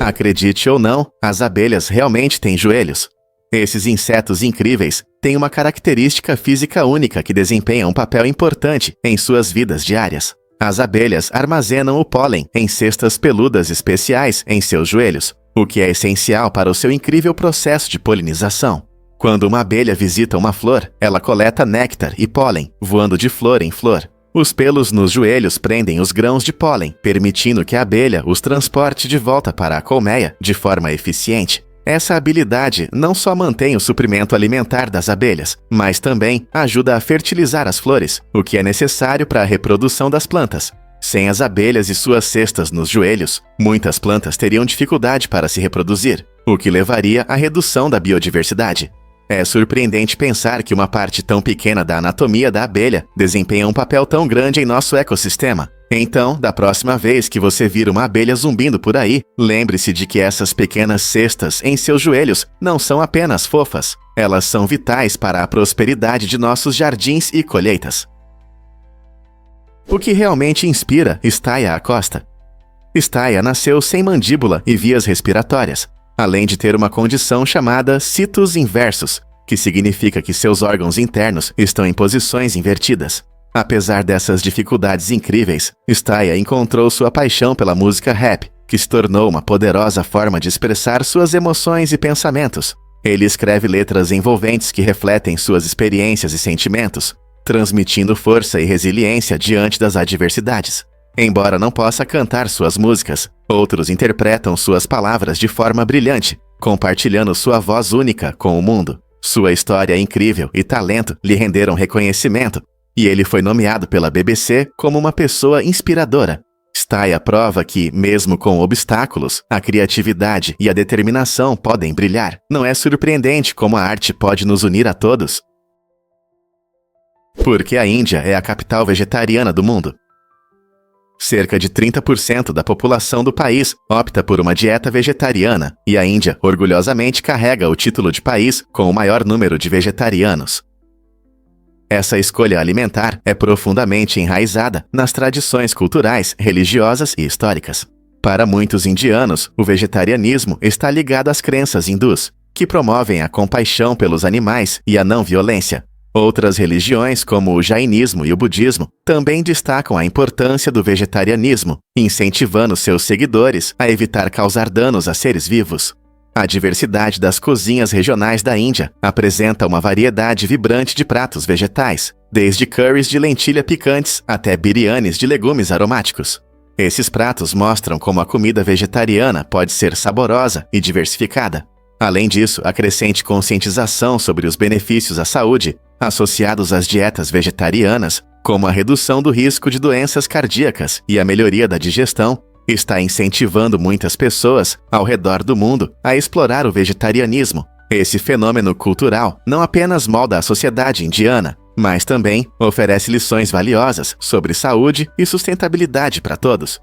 Acredite ou não, as abelhas realmente têm joelhos. Esses insetos incríveis têm uma característica física única que desempenha um papel importante em suas vidas diárias. As abelhas armazenam o pólen em cestas peludas especiais em seus joelhos, o que é essencial para o seu incrível processo de polinização. Quando uma abelha visita uma flor, ela coleta néctar e pólen, voando de flor em flor. Os pelos nos joelhos prendem os grãos de pólen, permitindo que a abelha os transporte de volta para a colmeia de forma eficiente. Essa habilidade não só mantém o suprimento alimentar das abelhas, mas também ajuda a fertilizar as flores, o que é necessário para a reprodução das plantas. Sem as abelhas e suas cestas nos joelhos, muitas plantas teriam dificuldade para se reproduzir, o que levaria à redução da biodiversidade. É surpreendente pensar que uma parte tão pequena da anatomia da abelha desempenha um papel tão grande em nosso ecossistema. Então, da próxima vez que você vir uma abelha zumbindo por aí, lembre-se de que essas pequenas cestas em seus joelhos não são apenas fofas, elas são vitais para a prosperidade de nossos jardins e colheitas. O que realmente inspira Staya Acosta? Staya nasceu sem mandíbula e vias respiratórias, além de ter uma condição chamada situs inversus, que significa que seus órgãos internos estão em posições invertidas. Apesar dessas dificuldades incríveis, Staya encontrou sua paixão pela música rap, que se tornou uma poderosa forma de expressar suas emoções e pensamentos. Ele escreve letras envolventes que refletem suas experiências e sentimentos, transmitindo força e resiliência diante das adversidades. Embora não possa cantar suas músicas, outros interpretam suas palavras de forma brilhante, compartilhando sua voz única com o mundo. Sua história incrível e talento lhe renderam reconhecimento, e ele foi nomeado pela BBC como uma pessoa inspiradora. Staya prova que, mesmo com obstáculos, a criatividade e a determinação podem brilhar. Não é surpreendente como a arte pode nos unir a todos? Porque a Índia é a capital vegetariana do mundo. Cerca de 30% da população do país opta por uma dieta vegetariana, e a Índia orgulhosamente carrega o título de país com o maior número de vegetarianos. Essa escolha alimentar é profundamente enraizada nas tradições culturais, religiosas e históricas. Para muitos indianos, o vegetarianismo está ligado às crenças hindus, que promovem a compaixão pelos animais e a não-violência. Outras religiões, como o jainismo e o budismo, também destacam a importância do vegetarianismo, incentivando seus seguidores a evitar causar danos a seres vivos. A diversidade das cozinhas regionais da Índia apresenta uma variedade vibrante de pratos vegetais, desde curries de lentilha picantes até biryanis de legumes aromáticos. Esses pratos mostram como a comida vegetariana pode ser saborosa e diversificada. Além disso, a crescente conscientização sobre os benefícios à saúde associados às dietas vegetarianas, como a redução do risco de doenças cardíacas e a melhoria da digestão, está incentivando muitas pessoas ao redor do mundo a explorar o vegetarianismo. Esse fenômeno cultural não apenas molda a sociedade indiana, mas também oferece lições valiosas sobre saúde e sustentabilidade para todos.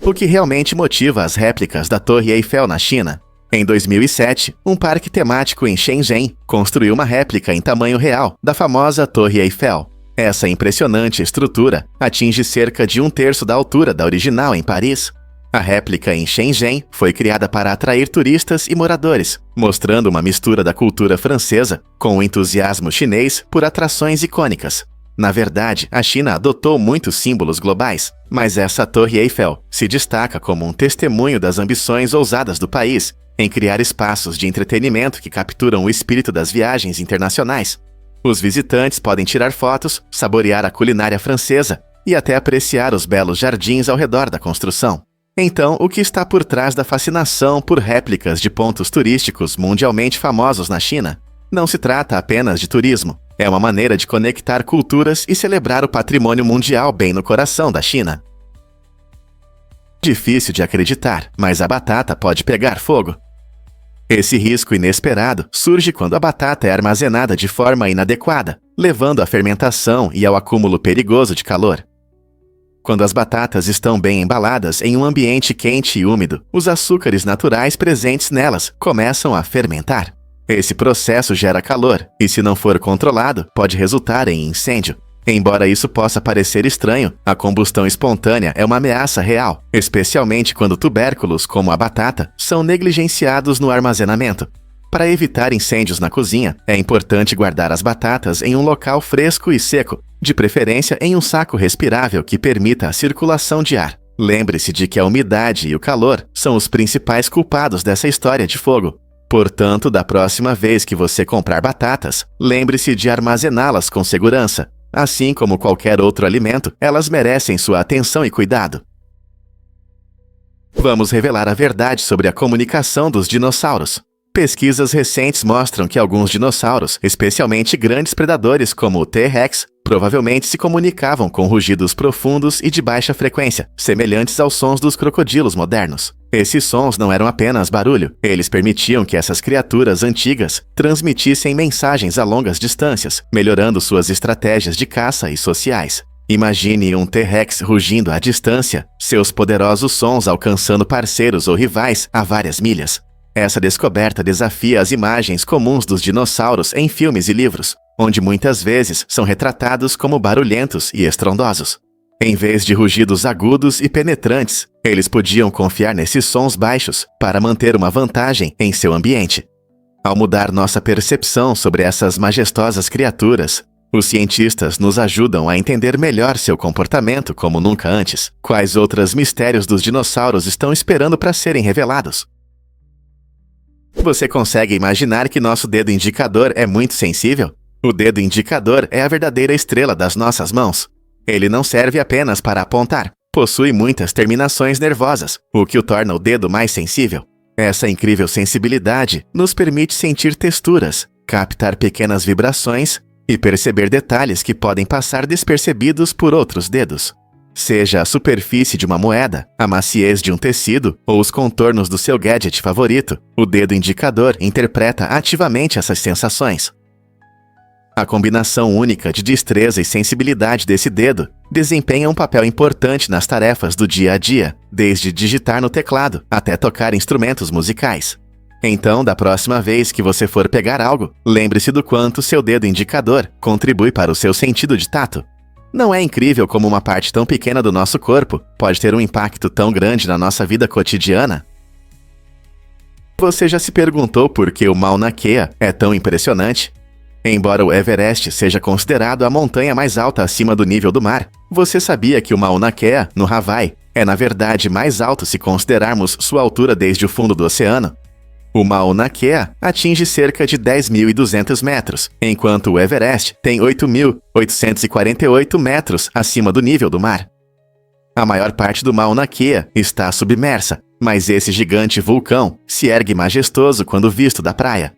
O que realmente motiva as réplicas da Torre Eiffel na China? Em 2007, um parque temático em Shenzhen construiu uma réplica em tamanho real da famosa Torre Eiffel. Essa impressionante estrutura atinge cerca de 1/3 da altura da original em Paris. A réplica em Shenzhen foi criada para atrair turistas e moradores, mostrando uma mistura da cultura francesa com o entusiasmo chinês por atrações icônicas. Na verdade, a China adotou muitos símbolos globais, mas essa Torre Eiffel se destaca como um testemunho das ambições ousadas do país em criar espaços de entretenimento que capturam o espírito das viagens internacionais. Os visitantes podem tirar fotos, saborear a culinária francesa e até apreciar os belos jardins ao redor da construção. Então, o que está por trás da fascinação por réplicas de pontos turísticos mundialmente famosos na China? Não se trata apenas de turismo. É uma maneira de conectar culturas e celebrar o patrimônio mundial bem no coração da China. Difícil de acreditar, mas a batata pode pegar fogo. Esse risco inesperado surge quando a batata é armazenada de forma inadequada, levando à fermentação e ao acúmulo perigoso de calor. Quando as batatas estão bem embaladas em um ambiente quente e úmido, os açúcares naturais presentes nelas começam a fermentar. Esse processo gera calor e, se não for controlado, pode resultar em incêndio. Embora isso possa parecer estranho, a combustão espontânea é uma ameaça real, especialmente quando tubérculos, como a batata, são negligenciados no armazenamento. Para evitar incêndios na cozinha, é importante guardar as batatas em um local fresco e seco, de preferência em um saco respirável que permita a circulação de ar. Lembre-se de que a umidade e o calor são os principais culpados dessa história de fogo. Portanto, da próxima vez que você comprar batatas, lembre-se de armazená-las com segurança. Assim como qualquer outro alimento, elas merecem sua atenção e cuidado. Vamos revelar a verdade sobre a comunicação dos dinossauros. Pesquisas recentes mostram que alguns dinossauros, especialmente grandes predadores como o T-Rex, provavelmente se comunicavam com rugidos profundos e de baixa frequência, semelhantes aos sons dos crocodilos modernos. Esses sons não eram apenas barulho, eles permitiam que essas criaturas antigas transmitissem mensagens a longas distâncias, melhorando suas estratégias de caça e sociais. Imagine um T-Rex rugindo à distância, seus poderosos sons alcançando parceiros ou rivais a várias milhas. Essa descoberta desafia as imagens comuns dos dinossauros em filmes e livros, onde muitas vezes são retratados como barulhentos e estrondosos. Em vez de rugidos agudos e penetrantes, eles podiam confiar nesses sons baixos para manter uma vantagem em seu ambiente. Ao mudar nossa percepção sobre essas majestosas criaturas, os cientistas nos ajudam a entender melhor seu comportamento como nunca antes. Quais outros mistérios dos dinossauros estão esperando para serem revelados? Você consegue imaginar que nosso dedo indicador é muito sensível? O dedo indicador é a verdadeira estrela das nossas mãos. Ele não serve apenas para apontar. Possui muitas terminações nervosas, o que o torna o dedo mais sensível. Essa incrível sensibilidade nos permite sentir texturas, captar pequenas vibrações e perceber detalhes que podem passar despercebidos por outros dedos. Seja a superfície de uma moeda, a maciez de um tecido ou os contornos do seu gadget favorito, o dedo indicador interpreta ativamente essas sensações. A combinação única de destreza e sensibilidade desse dedo desempenha um papel importante nas tarefas do dia a dia, desde digitar no teclado até tocar instrumentos musicais. Então, da próxima vez que você for pegar algo, lembre-se do quanto seu dedo indicador contribui para o seu sentido de tato. Não é incrível como uma parte tão pequena do nosso corpo pode ter um impacto tão grande na nossa vida cotidiana? Você já se perguntou por que o Mauna Kea é tão impressionante? Embora o Everest seja considerado a montanha mais alta acima do nível do mar, você sabia que o Mauna Kea, no Hawaii, é na verdade mais alto se considerarmos sua altura desde o fundo do oceano? O Mauna Kea atinge cerca de 10.200 metros, enquanto o Everest tem 8.848 metros acima do nível do mar. A maior parte do Mauna Kea está submersa, mas esse gigante vulcão se ergue majestoso quando visto da praia.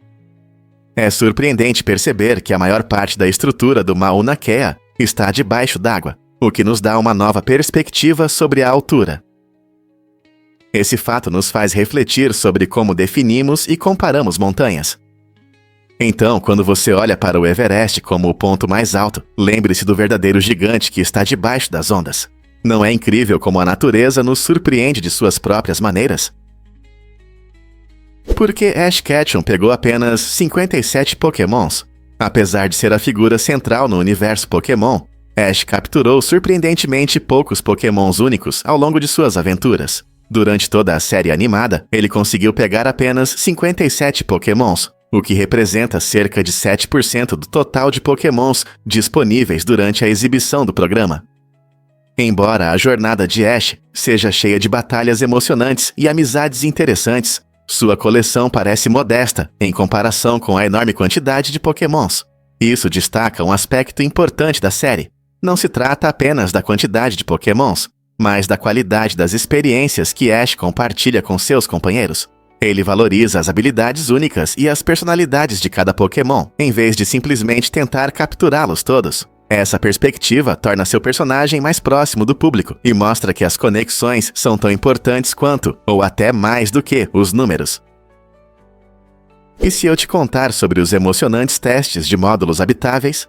É surpreendente perceber que a maior parte da estrutura do Mauna Kea está debaixo d'água, o que nos dá uma nova perspectiva sobre a altura. Esse fato nos faz refletir sobre como definimos e comparamos montanhas. Então, quando você olha para o Everest como o ponto mais alto, lembre-se do verdadeiro gigante que está debaixo das ondas. Não é incrível como a natureza nos surpreende de suas próprias maneiras? Por que Ash Ketchum pegou apenas 57 Pokémons? Apesar de ser a figura central no universo Pokémon, Ash capturou surpreendentemente poucos Pokémons únicos ao longo de suas aventuras. Durante toda a série animada, ele conseguiu pegar apenas 57 Pokémons, o que representa cerca de 7% do total de Pokémons disponíveis durante a exibição do programa. Embora a jornada de Ash seja cheia de batalhas emocionantes e amizades interessantes, sua coleção parece modesta em comparação com a enorme quantidade de Pokémons. Isso destaca um aspecto importante da série. Não se trata apenas da quantidade de Pokémons, mas da qualidade das experiências que Ash compartilha com seus companheiros. Ele valoriza as habilidades únicas e as personalidades de cada Pokémon, em vez de simplesmente tentar capturá-los todos. Essa perspectiva torna seu personagem mais próximo do público e mostra que as conexões são tão importantes quanto, ou até mais do que, os números. E se eu te contar sobre os emocionantes testes de módulos habitáveis?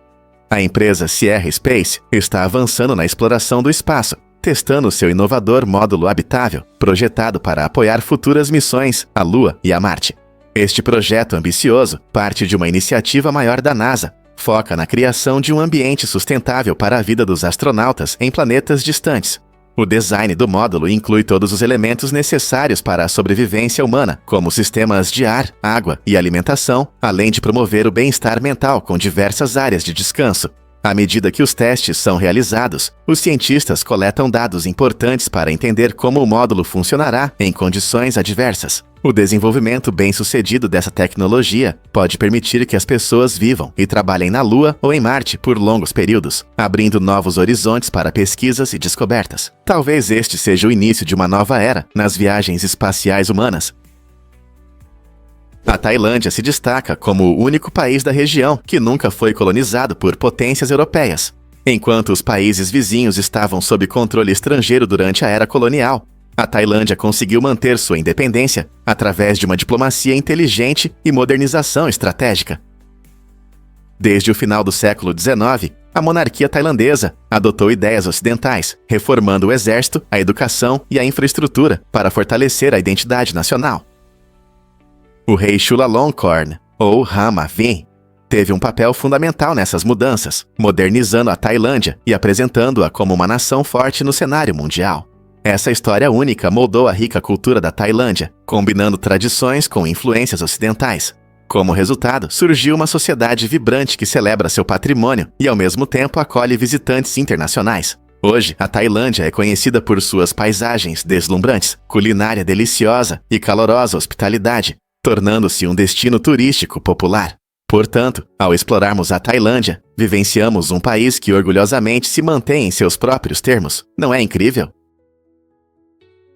A empresa Sierra Space está avançando na exploração do espaço, testando seu inovador módulo habitável, projetado para apoiar futuras missões à Lua e a Marte. Este projeto ambicioso parte de uma iniciativa maior da NASA, foca na criação de um ambiente sustentável para a vida dos astronautas em planetas distantes. O design do módulo inclui todos os elementos necessários para a sobrevivência humana, como sistemas de ar, água e alimentação, além de promover o bem-estar mental com diversas áreas de descanso. À medida que os testes são realizados, os cientistas coletam dados importantes para entender como o módulo funcionará em condições adversas. O desenvolvimento bem-sucedido dessa tecnologia pode permitir que as pessoas vivam e trabalhem na Lua ou em Marte por longos períodos, abrindo novos horizontes para pesquisas e descobertas. Talvez este seja o início de uma nova era nas viagens espaciais humanas. A Tailândia se destaca como o único país da região que nunca foi colonizado por potências europeias. Enquanto os países vizinhos estavam sob controle estrangeiro durante a era colonial, a Tailândia conseguiu manter sua independência através de uma diplomacia inteligente e modernização estratégica. Desde o final do século XIX, a monarquia tailandesa adotou ideias ocidentais, reformando o exército, a educação e a infraestrutura para fortalecer a identidade nacional. O rei Chulalongkorn, ou Rama-Vin, teve um papel fundamental nessas mudanças, modernizando a Tailândia e apresentando-a como uma nação forte no cenário mundial. Essa história única moldou a rica cultura da Tailândia, combinando tradições com influências ocidentais. Como resultado, surgiu uma sociedade vibrante que celebra seu patrimônio e, ao mesmo tempo, acolhe visitantes internacionais. Hoje, a Tailândia é conhecida por suas paisagens deslumbrantes, culinária deliciosa e calorosa hospitalidade, tornando-se um destino turístico popular. Portanto, ao explorarmos a Tailândia, vivenciamos um país que orgulhosamente se mantém em seus próprios termos. Não é incrível?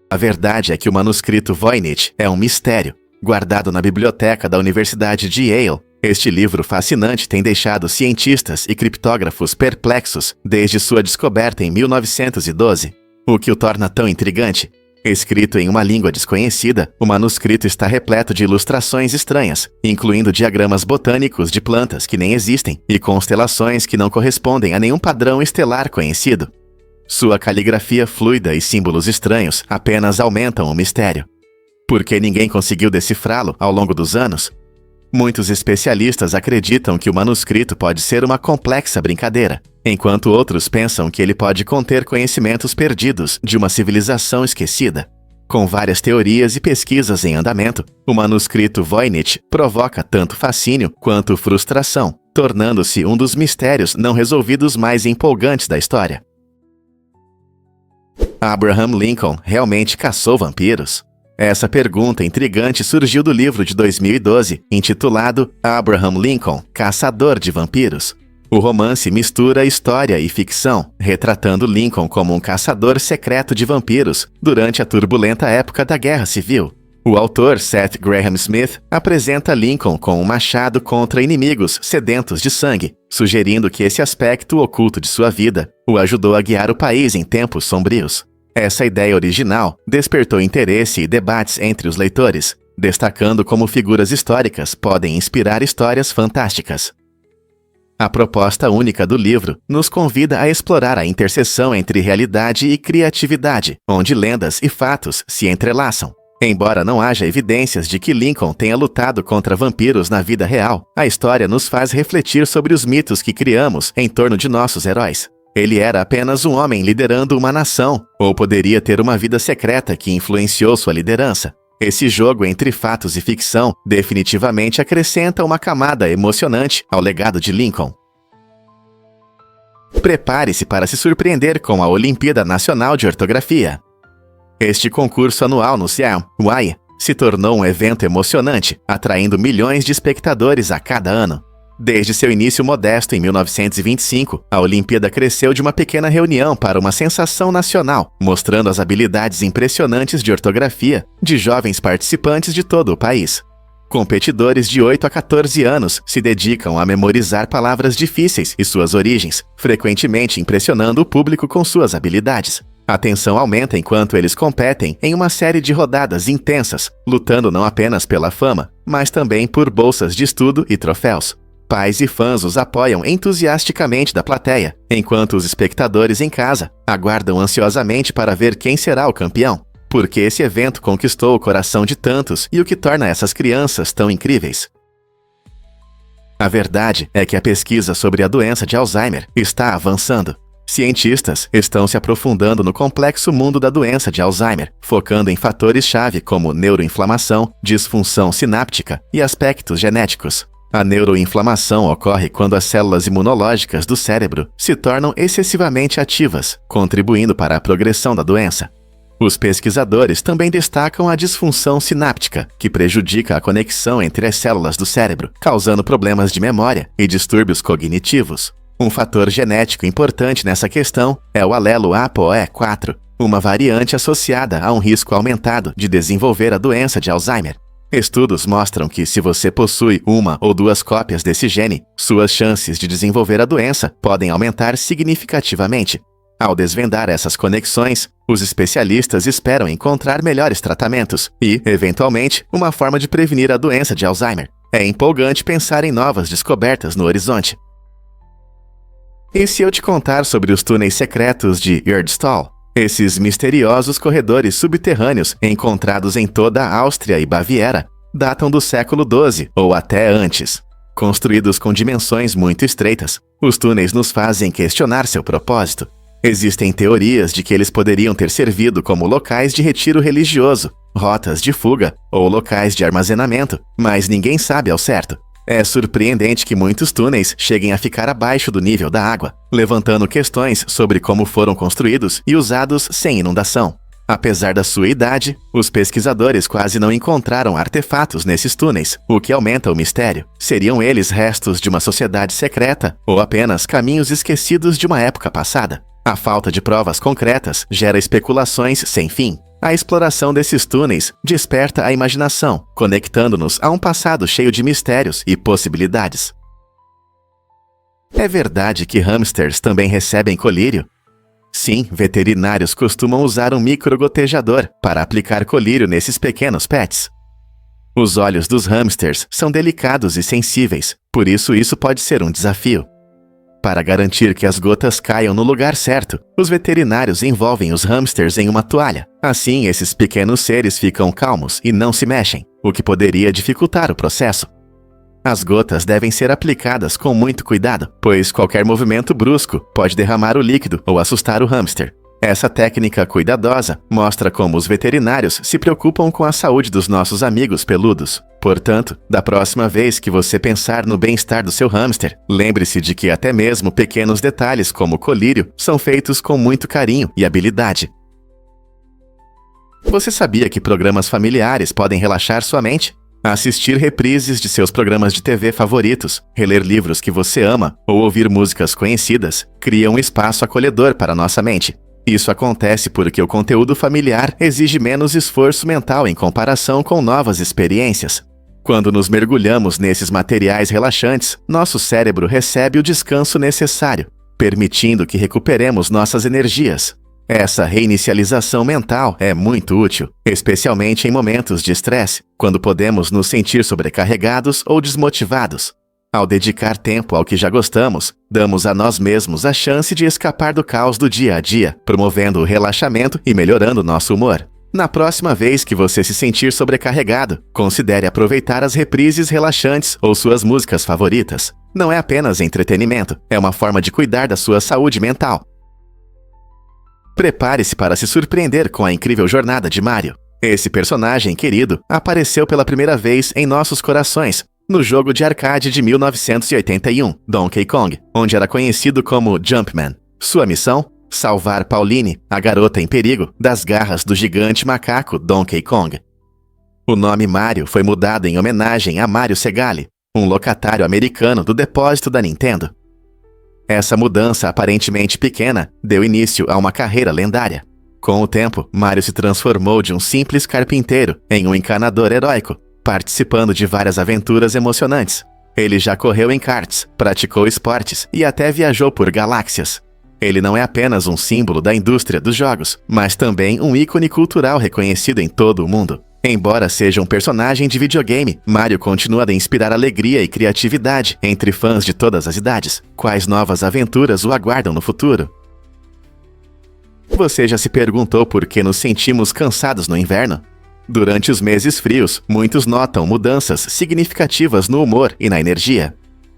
A verdade é que o manuscrito Voynich é um mistério. Guardado na biblioteca da Universidade de Yale, este livro fascinante tem deixado cientistas e criptógrafos perplexos desde sua descoberta em 1912. O que o torna tão intrigante? Escrito em uma língua desconhecida, o manuscrito está repleto de ilustrações estranhas, incluindo diagramas botânicos de plantas que nem existem e constelações que não correspondem a nenhum padrão estelar conhecido. Sua caligrafia fluida e símbolos estranhos apenas aumentam o mistério. Por que ninguém conseguiu decifrá-lo ao longo dos anos? Muitos especialistas acreditam que o manuscrito pode ser uma complexa brincadeira, enquanto outros pensam que ele pode conter conhecimentos perdidos de uma civilização esquecida. Com várias teorias e pesquisas em andamento, o manuscrito Voynich provoca tanto fascínio quanto frustração, tornando-se um dos mistérios não resolvidos mais empolgantes da história. Abraham Lincoln realmente caçou vampiros? Essa pergunta intrigante surgiu do livro de 2012, intitulado Abraham Lincoln, Caçador de Vampiros. O romance mistura história e ficção, retratando Lincoln como um caçador secreto de vampiros durante a turbulenta época da Guerra Civil. O autor Seth Graham Smith apresenta Lincoln com um machado contra inimigos sedentos de sangue, sugerindo que esse aspecto oculto de sua vida o ajudou a guiar o país em tempos sombrios. Essa ideia original despertou interesse e debates entre os leitores, destacando como figuras históricas podem inspirar histórias fantásticas. A proposta única do livro nos convida a explorar a interseção entre realidade e criatividade, onde lendas e fatos se entrelaçam. Embora não haja evidências de que Lincoln tenha lutado contra vampiros na vida real, a história nos faz refletir sobre os mitos que criamos em torno de nossos heróis. Ele era apenas um homem liderando uma nação, ou poderia ter uma vida secreta que influenciou sua liderança. Esse jogo entre fatos e ficção definitivamente acrescenta uma camada emocionante ao legado de Lincoln. Prepare-se para se surpreender com a Olimpíada Nacional de Ortografia. Este concurso anual no Siam, Hawaii, se tornou um evento emocionante, atraindo milhões de espectadores a cada ano. Desde seu início modesto em 1925, a Olimpíada cresceu de uma pequena reunião para uma sensação nacional, mostrando as habilidades impressionantes de ortografia de jovens participantes de todo o país. Competidores de 8 a 14 anos se dedicam a memorizar palavras difíceis e suas origens, frequentemente impressionando o público com suas habilidades. A tensão aumenta enquanto eles competem em uma série de rodadas intensas, lutando não apenas pela fama, mas também por bolsas de estudo e troféus. Pais e fãs os apoiam entusiasticamente da plateia, enquanto os espectadores em casa aguardam ansiosamente para ver quem será o campeão. Porque esse evento conquistou o coração de tantos e o que torna essas crianças tão incríveis. A verdade é que a pesquisa sobre a doença de Alzheimer está avançando. Cientistas estão se aprofundando no complexo mundo da doença de Alzheimer, focando em fatores-chave como neuroinflamação, disfunção sináptica e aspectos genéticos. A neuroinflamação ocorre quando as células imunológicas do cérebro se tornam excessivamente ativas, contribuindo para a progressão da doença. Os pesquisadores também destacam a disfunção sináptica, que prejudica a conexão entre as células do cérebro, causando problemas de memória e distúrbios cognitivos. Um fator genético importante nessa questão é o alelo ApoE4, uma variante associada a um risco aumentado de desenvolver a doença de Alzheimer. Estudos mostram que, se você possui uma ou duas cópias desse gene, suas chances de desenvolver a doença podem aumentar significativamente. Ao desvendar essas conexões, os especialistas esperam encontrar melhores tratamentos e, eventualmente, uma forma de prevenir a doença de Alzheimer. É empolgante pensar em novas descobertas no horizonte. E se eu te contar sobre os túneis secretos de Erdstall? Esses misteriosos corredores subterrâneos, encontrados em toda a Áustria e Baviera, datam do século XII ou até antes. Construídos com dimensões muito estreitas, os túneis nos fazem questionar seu propósito. Existem teorias de que eles poderiam ter servido como locais de retiro religioso, rotas de fuga ou locais de armazenamento, mas ninguém sabe ao certo. É surpreendente que muitos túneis cheguem a ficar abaixo do nível da água, levantando questões sobre como foram construídos e usados sem inundação. Apesar da sua idade, os pesquisadores quase não encontraram artefatos nesses túneis, o que aumenta o mistério. Seriam eles restos de uma sociedade secreta ou apenas caminhos esquecidos de uma época passada? A falta de provas concretas gera especulações sem fim. A exploração desses túneis desperta a imaginação, conectando-nos a um passado cheio de mistérios e possibilidades. É verdade que hamsters também recebem colírio? Sim, veterinários costumam usar um microgotejador para aplicar colírio nesses pequenos pets. Os olhos dos hamsters são delicados e sensíveis, por isso pode ser um desafio. Para garantir que as gotas caiam no lugar certo, os veterinários envolvem os hamsters em uma toalha. Assim, esses pequenos seres ficam calmos e não se mexem, o que poderia dificultar o processo. As gotas devem ser aplicadas com muito cuidado, pois qualquer movimento brusco pode derramar o líquido ou assustar o hamster. Essa técnica cuidadosa mostra como os veterinários se preocupam com a saúde dos nossos amigos peludos. Portanto, da próxima vez que você pensar no bem-estar do seu hamster, lembre-se de que até mesmo pequenos detalhes como o colírio são feitos com muito carinho e habilidade. Você sabia que programas familiares podem relaxar sua mente? Assistir reprises de seus programas de TV favoritos, reler livros que você ama ou ouvir músicas conhecidas cria um espaço acolhedor para nossa mente. Isso acontece porque o conteúdo familiar exige menos esforço mental em comparação com novas experiências. Quando nos mergulhamos nesses materiais relaxantes, nosso cérebro recebe o descanso necessário, permitindo que recuperemos nossas energias. Essa reinicialização mental é muito útil, especialmente em momentos de estresse, quando podemos nos sentir sobrecarregados ou desmotivados. Ao dedicar tempo ao que já gostamos, damos a nós mesmos a chance de escapar do caos do dia a dia, promovendo o relaxamento e melhorando nosso humor. Na próxima vez que você se sentir sobrecarregado, considere aproveitar as reprises relaxantes ou suas músicas favoritas. Não é apenas entretenimento, é uma forma de cuidar da sua saúde mental. Prepare-se para se surpreender com a incrível jornada de Mario. Esse personagem querido apareceu pela primeira vez em nossos corações, no jogo de arcade de 1981, Donkey Kong, onde era conhecido como Jumpman. Sua missão? Salvar Pauline, a garota em perigo, das garras do gigante macaco Donkey Kong. O nome Mario foi mudado em homenagem a Mario Segale, um locatário americano do depósito da Nintendo. Essa mudança aparentemente pequena deu início a uma carreira lendária. Com o tempo, Mario se transformou de um simples carpinteiro em um encanador heróico, participando de várias aventuras emocionantes. Ele já correu em karts, praticou esportes e até viajou por galáxias. Ele não é apenas um símbolo da indústria dos jogos, mas também um ícone cultural reconhecido em todo o mundo. Embora seja um personagem de videogame, Mario continua a inspirar alegria e criatividade entre fãs de todas as idades. Quais novas aventuras o aguardam no futuro? Você já se perguntou por que nos sentimos cansados no inverno? Durante os meses frios, muitos notam mudanças significativas no humor e na energia.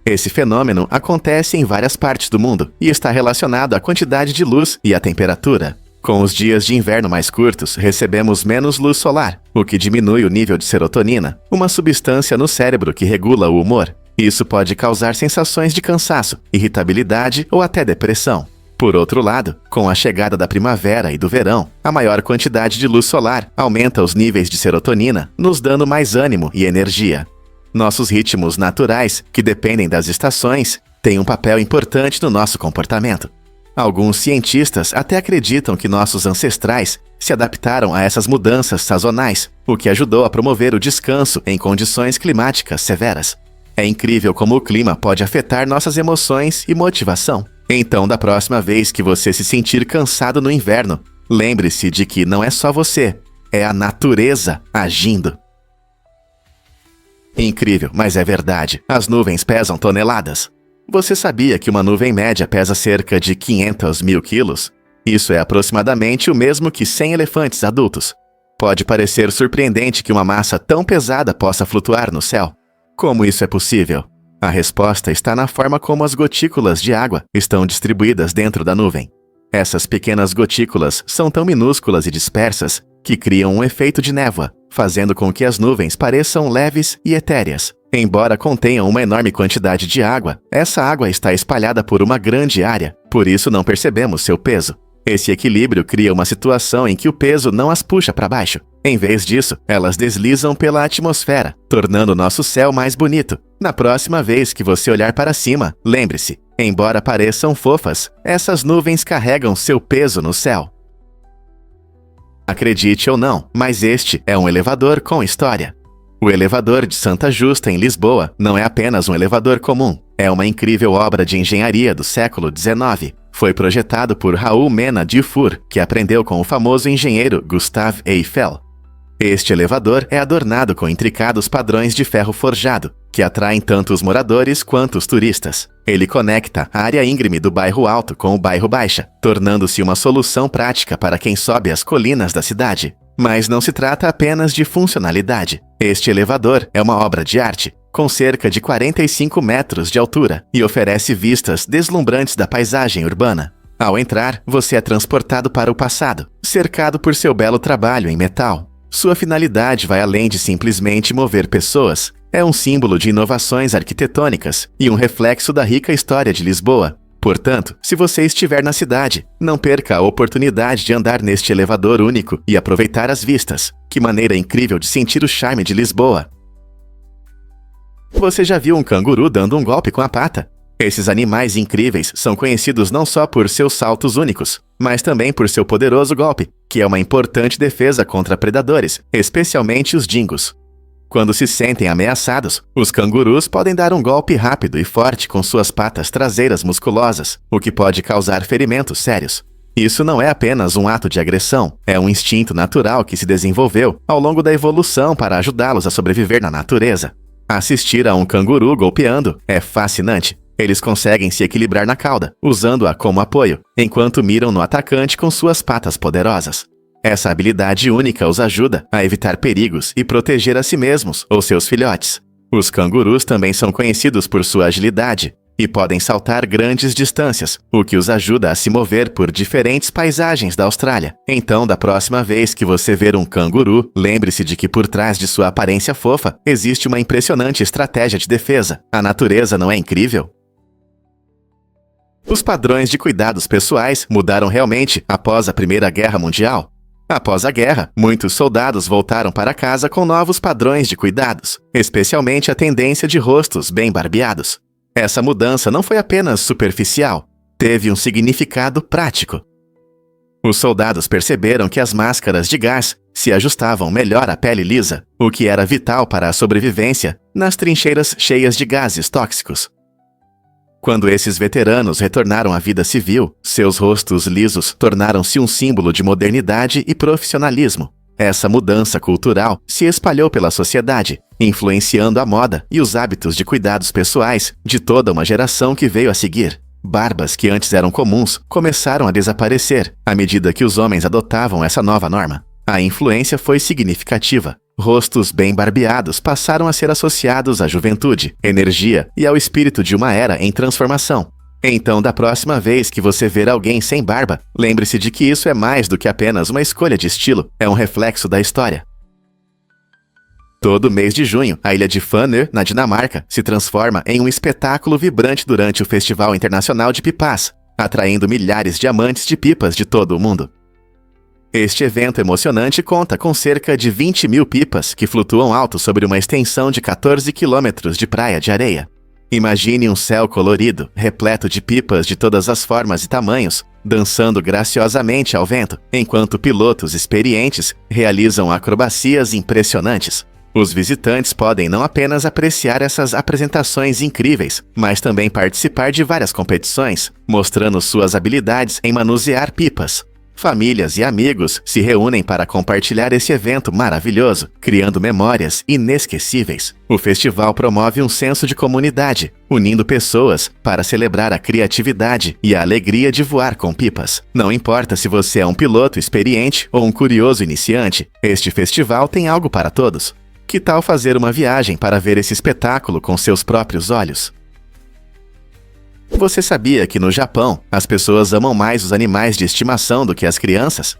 Esse fenômeno acontece em várias partes do mundo e está relacionado à quantidade de luz e à temperatura. Com os dias de inverno mais curtos, recebemos menos luz solar, o que diminui o nível de serotonina, uma substância no cérebro que regula o humor. Isso pode causar sensações de cansaço, irritabilidade ou até depressão. Por outro lado, com a chegada da primavera e do verão, a maior quantidade de luz solar aumenta os níveis de serotonina, nos dando mais ânimo e energia. Nossos ritmos naturais, que dependem das estações, têm um papel importante no nosso comportamento. Alguns cientistas até acreditam que nossos ancestrais se adaptaram a essas mudanças sazonais, o que ajudou a promover o descanso em condições climáticas severas. É incrível como o clima pode afetar nossas emoções e motivação. Então, da próxima vez que você se sentir cansado no inverno, lembre-se de que não é só você, é a natureza agindo. Incrível, mas é verdade. As nuvens pesam toneladas. Você sabia que uma nuvem média pesa cerca de 500 mil quilos? Isso é aproximadamente o mesmo que 100 elefantes adultos. Pode parecer surpreendente que uma massa tão pesada possa flutuar no céu. Como isso é possível? A resposta está na forma como as gotículas de água estão distribuídas dentro da nuvem. Essas pequenas gotículas são tão minúsculas e dispersas que criam um efeito de névoa, fazendo com que as nuvens pareçam leves e etéreas. Embora contenham uma enorme quantidade de água, essa água está espalhada por uma grande área, por isso não percebemos seu peso. Esse equilíbrio cria uma situação em que o peso não as puxa para baixo. Em vez disso, elas deslizam pela atmosfera, tornando nosso céu mais bonito. Na próxima vez que você olhar para cima, lembre-se, embora pareçam fofas, essas nuvens carregam seu peso no céu. Acredite ou não, mas este é um elevador com história. O elevador de Santa Justa, em Lisboa, não é apenas um elevador comum. É uma incrível obra de engenharia do século XIX. Foi projetado por Raoul Mena Dufour, que aprendeu com o famoso engenheiro Gustave Eiffel. Este elevador é adornado com intricados padrões de ferro forjado, que atraem tanto os moradores quanto os turistas. Ele conecta a área íngreme do bairro Alto com o bairro Baixa, tornando-se uma solução prática para quem sobe as colinas da cidade. Mas não se trata apenas de funcionalidade. Este elevador é uma obra de arte, com cerca de 45 metros de altura, e oferece vistas deslumbrantes da paisagem urbana. Ao entrar, você é transportado para o passado, cercado por seu belo trabalho em metal. Sua finalidade vai além de simplesmente mover pessoas. É um símbolo de inovações arquitetônicas e um reflexo da rica história de Lisboa. Portanto, se você estiver na cidade, não perca a oportunidade de andar neste elevador único e aproveitar as vistas. Que maneira incrível de sentir o charme de Lisboa! Você já viu um canguru dando um golpe com a pata? Esses animais incríveis são conhecidos não só por seus saltos únicos, mas também por seu poderoso golpe, que é uma importante defesa contra predadores, especialmente os dingos. Quando se sentem ameaçados, os cangurus podem dar um golpe rápido e forte com suas patas traseiras musculosas, o que pode causar ferimentos sérios. Isso não é apenas um ato de agressão, é um instinto natural que se desenvolveu ao longo da evolução para ajudá-los a sobreviver na natureza. Assistir a um canguru golpeando é fascinante. Eles conseguem se equilibrar na cauda, usando-a como apoio, enquanto miram no atacante com suas patas poderosas. Essa habilidade única os ajuda a evitar perigos e proteger a si mesmos ou seus filhotes. Os cangurus também são conhecidos por sua agilidade e podem saltar grandes distâncias, o que os ajuda a se mover por diferentes paisagens da Austrália. Então, da próxima vez que você ver um canguru, lembre-se de que por trás de sua aparência fofa, existe uma impressionante estratégia de defesa. A natureza não é incrível? Os padrões de cuidados pessoais mudaram realmente após a Primeira Guerra Mundial. Após a guerra, muitos soldados voltaram para casa com novos padrões de cuidados, especialmente a tendência de rostos bem barbeados. Essa mudança não foi apenas superficial, teve um significado prático. Os soldados perceberam que as máscaras de gás se ajustavam melhor à pele lisa, o que era vital para a sobrevivência nas trincheiras cheias de gases tóxicos. Quando esses veteranos retornaram à vida civil, seus rostos lisos tornaram-se um símbolo de modernidade e profissionalismo. Essa mudança cultural se espalhou pela sociedade, influenciando a moda e os hábitos de cuidados pessoais de toda uma geração que veio a seguir. Barbas que antes eram comuns começaram a desaparecer à medida que os homens adotavam essa nova norma. A influência foi significativa. Rostos bem barbeados passaram a ser associados à juventude, energia e ao espírito de uma era em transformação. Então, da próxima vez que você ver alguém sem barba, lembre-se de que isso é mais do que apenas uma escolha de estilo, é um reflexo da história. Todo mês de junho, a ilha de Fanø, na Dinamarca, se transforma em um espetáculo vibrante durante o Festival Internacional de Pipas, atraindo milhares de amantes de pipas de todo o mundo. Este evento emocionante conta com cerca de 20 mil pipas que flutuam alto sobre uma extensão de 14 quilômetros de praia de areia. Imagine um céu colorido, repleto de pipas de todas as formas e tamanhos, dançando graciosamente ao vento, enquanto pilotos experientes realizam acrobacias impressionantes. Os visitantes podem não apenas apreciar essas apresentações incríveis, mas também participar de várias competições, mostrando suas habilidades em manusear pipas. Famílias e amigos se reúnem para compartilhar esse evento maravilhoso, criando memórias inesquecíveis. O festival promove um senso de comunidade, unindo pessoas para celebrar a criatividade e a alegria de voar com pipas. Não importa se você é um piloto experiente ou um curioso iniciante, este festival tem algo para todos. Que tal fazer uma viagem para ver esse espetáculo com seus próprios olhos? Você sabia que no Japão, as pessoas amam mais os animais de estimação do que as crianças?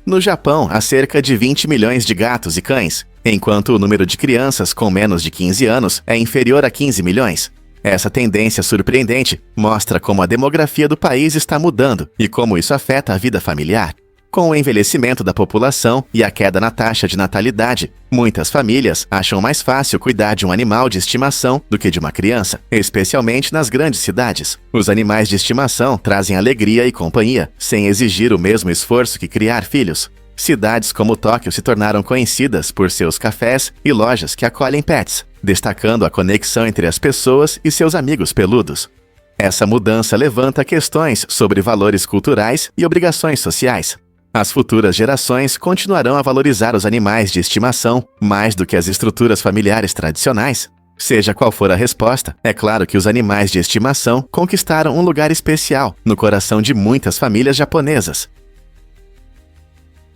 No Japão, há cerca de 20 milhões de gatos e cães, enquanto o número de crianças com menos de 15 anos é inferior a 15 milhões. Essa tendência surpreendente mostra como a demografia do país está mudando e como isso afeta a vida familiar. Com o envelhecimento da população e a queda na taxa de natalidade, muitas famílias acham mais fácil cuidar de um animal de estimação do que de uma criança, especialmente nas grandes cidades. Os animais de estimação trazem alegria e companhia, sem exigir o mesmo esforço que criar filhos. Cidades como Tóquio se tornaram conhecidas por seus cafés e lojas que acolhem pets, destacando a conexão entre as pessoas e seus amigos peludos. Essa mudança levanta questões sobre valores culturais e obrigações sociais. As futuras gerações continuarão a valorizar os animais de estimação mais do que as estruturas familiares tradicionais? Seja qual for a resposta, é claro que os animais de estimação conquistaram um lugar especial no coração de muitas famílias japonesas.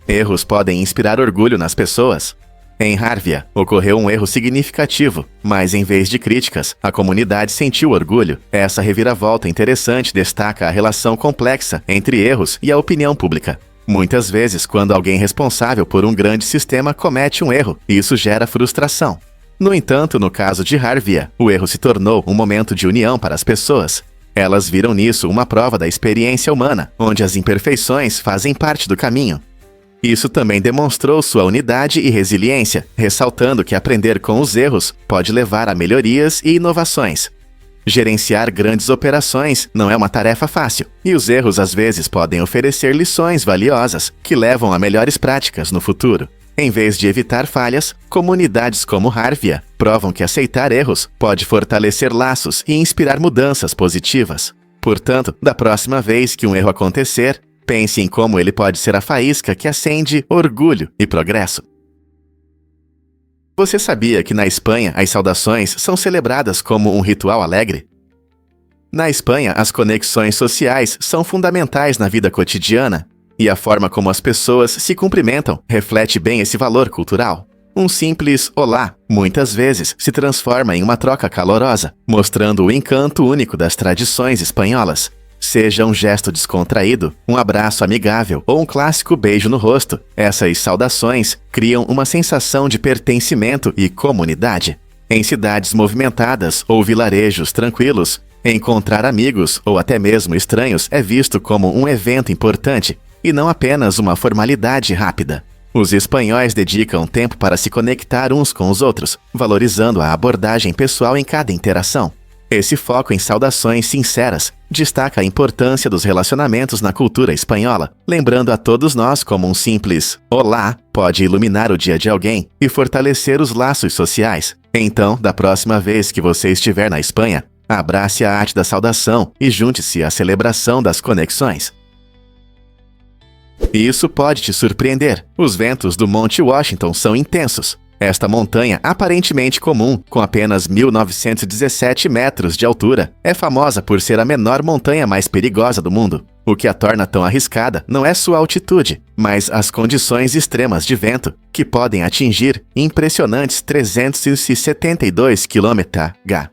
Erros podem inspirar orgulho nas pessoas. Em Harvia, ocorreu um erro significativo, mas em vez de críticas, a comunidade sentiu orgulho. Essa reviravolta interessante destaca a relação complexa entre erros e a opinião pública. Muitas vezes, quando alguém responsável por um grande sistema comete um erro, isso gera frustração. No entanto, no caso de Harvia, o erro se tornou um momento de união para as pessoas. Elas viram nisso uma prova da experiência humana, onde as imperfeições fazem parte do caminho. Isso também demonstrou sua unidade e resiliência, ressaltando que aprender com os erros pode levar a melhorias e inovações. Gerenciar grandes operações não é uma tarefa fácil, e os erros às vezes podem oferecer lições valiosas que levam a melhores práticas no futuro. Em vez de evitar falhas, comunidades como Harvia provam que aceitar erros pode fortalecer laços e inspirar mudanças positivas. Portanto, da próxima vez que um erro acontecer, pense em como ele pode ser a faísca que acende orgulho e progresso. Você sabia que na Espanha as saudações são celebradas como um ritual alegre? Na Espanha, as conexões sociais são fundamentais na vida cotidiana, e a forma como as pessoas se cumprimentam reflete bem esse valor cultural. Um simples olá, muitas vezes, se transforma em uma troca calorosa, mostrando o encanto único das tradições espanholas. Seja um gesto descontraído, um abraço amigável ou um clássico beijo no rosto, essas saudações criam uma sensação de pertencimento e comunidade. Em cidades movimentadas ou vilarejos tranquilos, encontrar amigos ou até mesmo estranhos é visto como um evento importante e não apenas uma formalidade rápida. Os espanhóis dedicam tempo para se conectar uns com os outros, valorizando a abordagem pessoal em cada interação. Esse foco em saudações sinceras destaca a importância dos relacionamentos na cultura espanhola, lembrando a todos nós como um simples olá pode iluminar o dia de alguém e fortalecer os laços sociais. Então, da próxima vez que você estiver na Espanha, abrace a arte da saudação e junte-se à celebração das conexões. Isso pode te surpreender. Os ventos do Monte Washington são intensos. Esta montanha, aparentemente comum, com apenas 1.917 metros de altura, é famosa por ser a menor montanha mais perigosa do mundo. O que a torna tão arriscada não é sua altitude, mas as condições extremas de vento, que podem atingir impressionantes 372 km/h.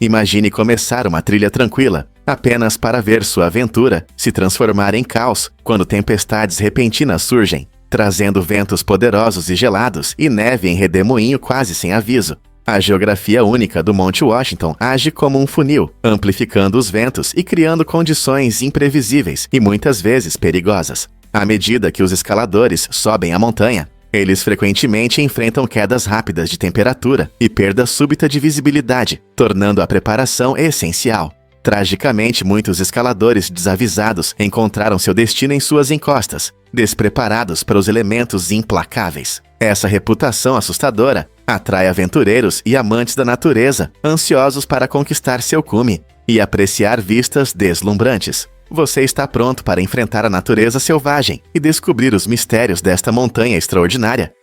Imagine começar uma trilha tranquila, apenas para ver sua aventura se transformar em caos quando tempestades repentinas surgem, trazendo ventos poderosos e gelados e neve em redemoinho quase sem aviso. A geografia única do Monte Washington age como um funil, amplificando os ventos e criando condições imprevisíveis e muitas vezes perigosas. À medida que os escaladores sobem a montanha, eles frequentemente enfrentam quedas rápidas de temperatura e perda súbita de visibilidade, tornando a preparação essencial. Tragicamente, muitos escaladores desavisados encontraram seu destino em suas encostas, despreparados para os elementos implacáveis. Essa reputação assustadora atrai aventureiros e amantes da natureza, ansiosos para conquistar seu cume e apreciar vistas deslumbrantes. Você está pronto para enfrentar a natureza selvagem e descobrir os mistérios desta montanha extraordinária?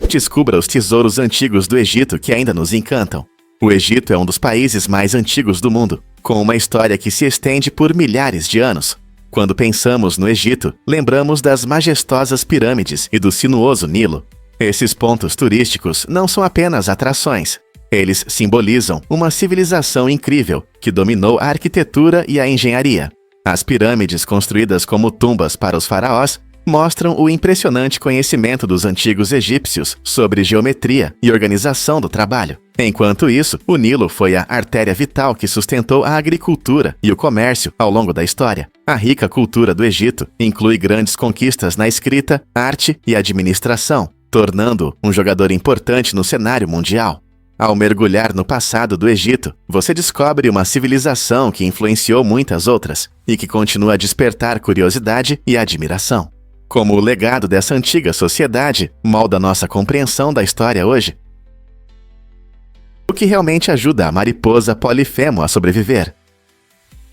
Descubra os tesouros antigos do Egito que ainda nos encantam. O Egito é um dos países mais antigos do mundo, com uma história que se estende por milhares de anos. Quando pensamos no Egito, lembramos das majestosas pirâmides e do sinuoso Nilo. Esses pontos turísticos não são apenas atrações. Eles simbolizam uma civilização incrível que dominou a arquitetura e a engenharia. As pirâmides, construídas como tumbas para os faraós, mostram o impressionante conhecimento dos antigos egípcios sobre geometria e organização do trabalho. Enquanto isso, o Nilo foi a artéria vital que sustentou a agricultura e o comércio ao longo da história. A rica cultura do Egito inclui grandes conquistas na escrita, arte e administração, tornando-o um jogador importante no cenário mundial. Ao mergulhar no passado do Egito, você descobre uma civilização que influenciou muitas outras e que continua a despertar curiosidade e admiração. Como o legado dessa antiga sociedade molda nossa compreensão da história hoje? O que realmente ajuda a mariposa polifemo a sobreviver?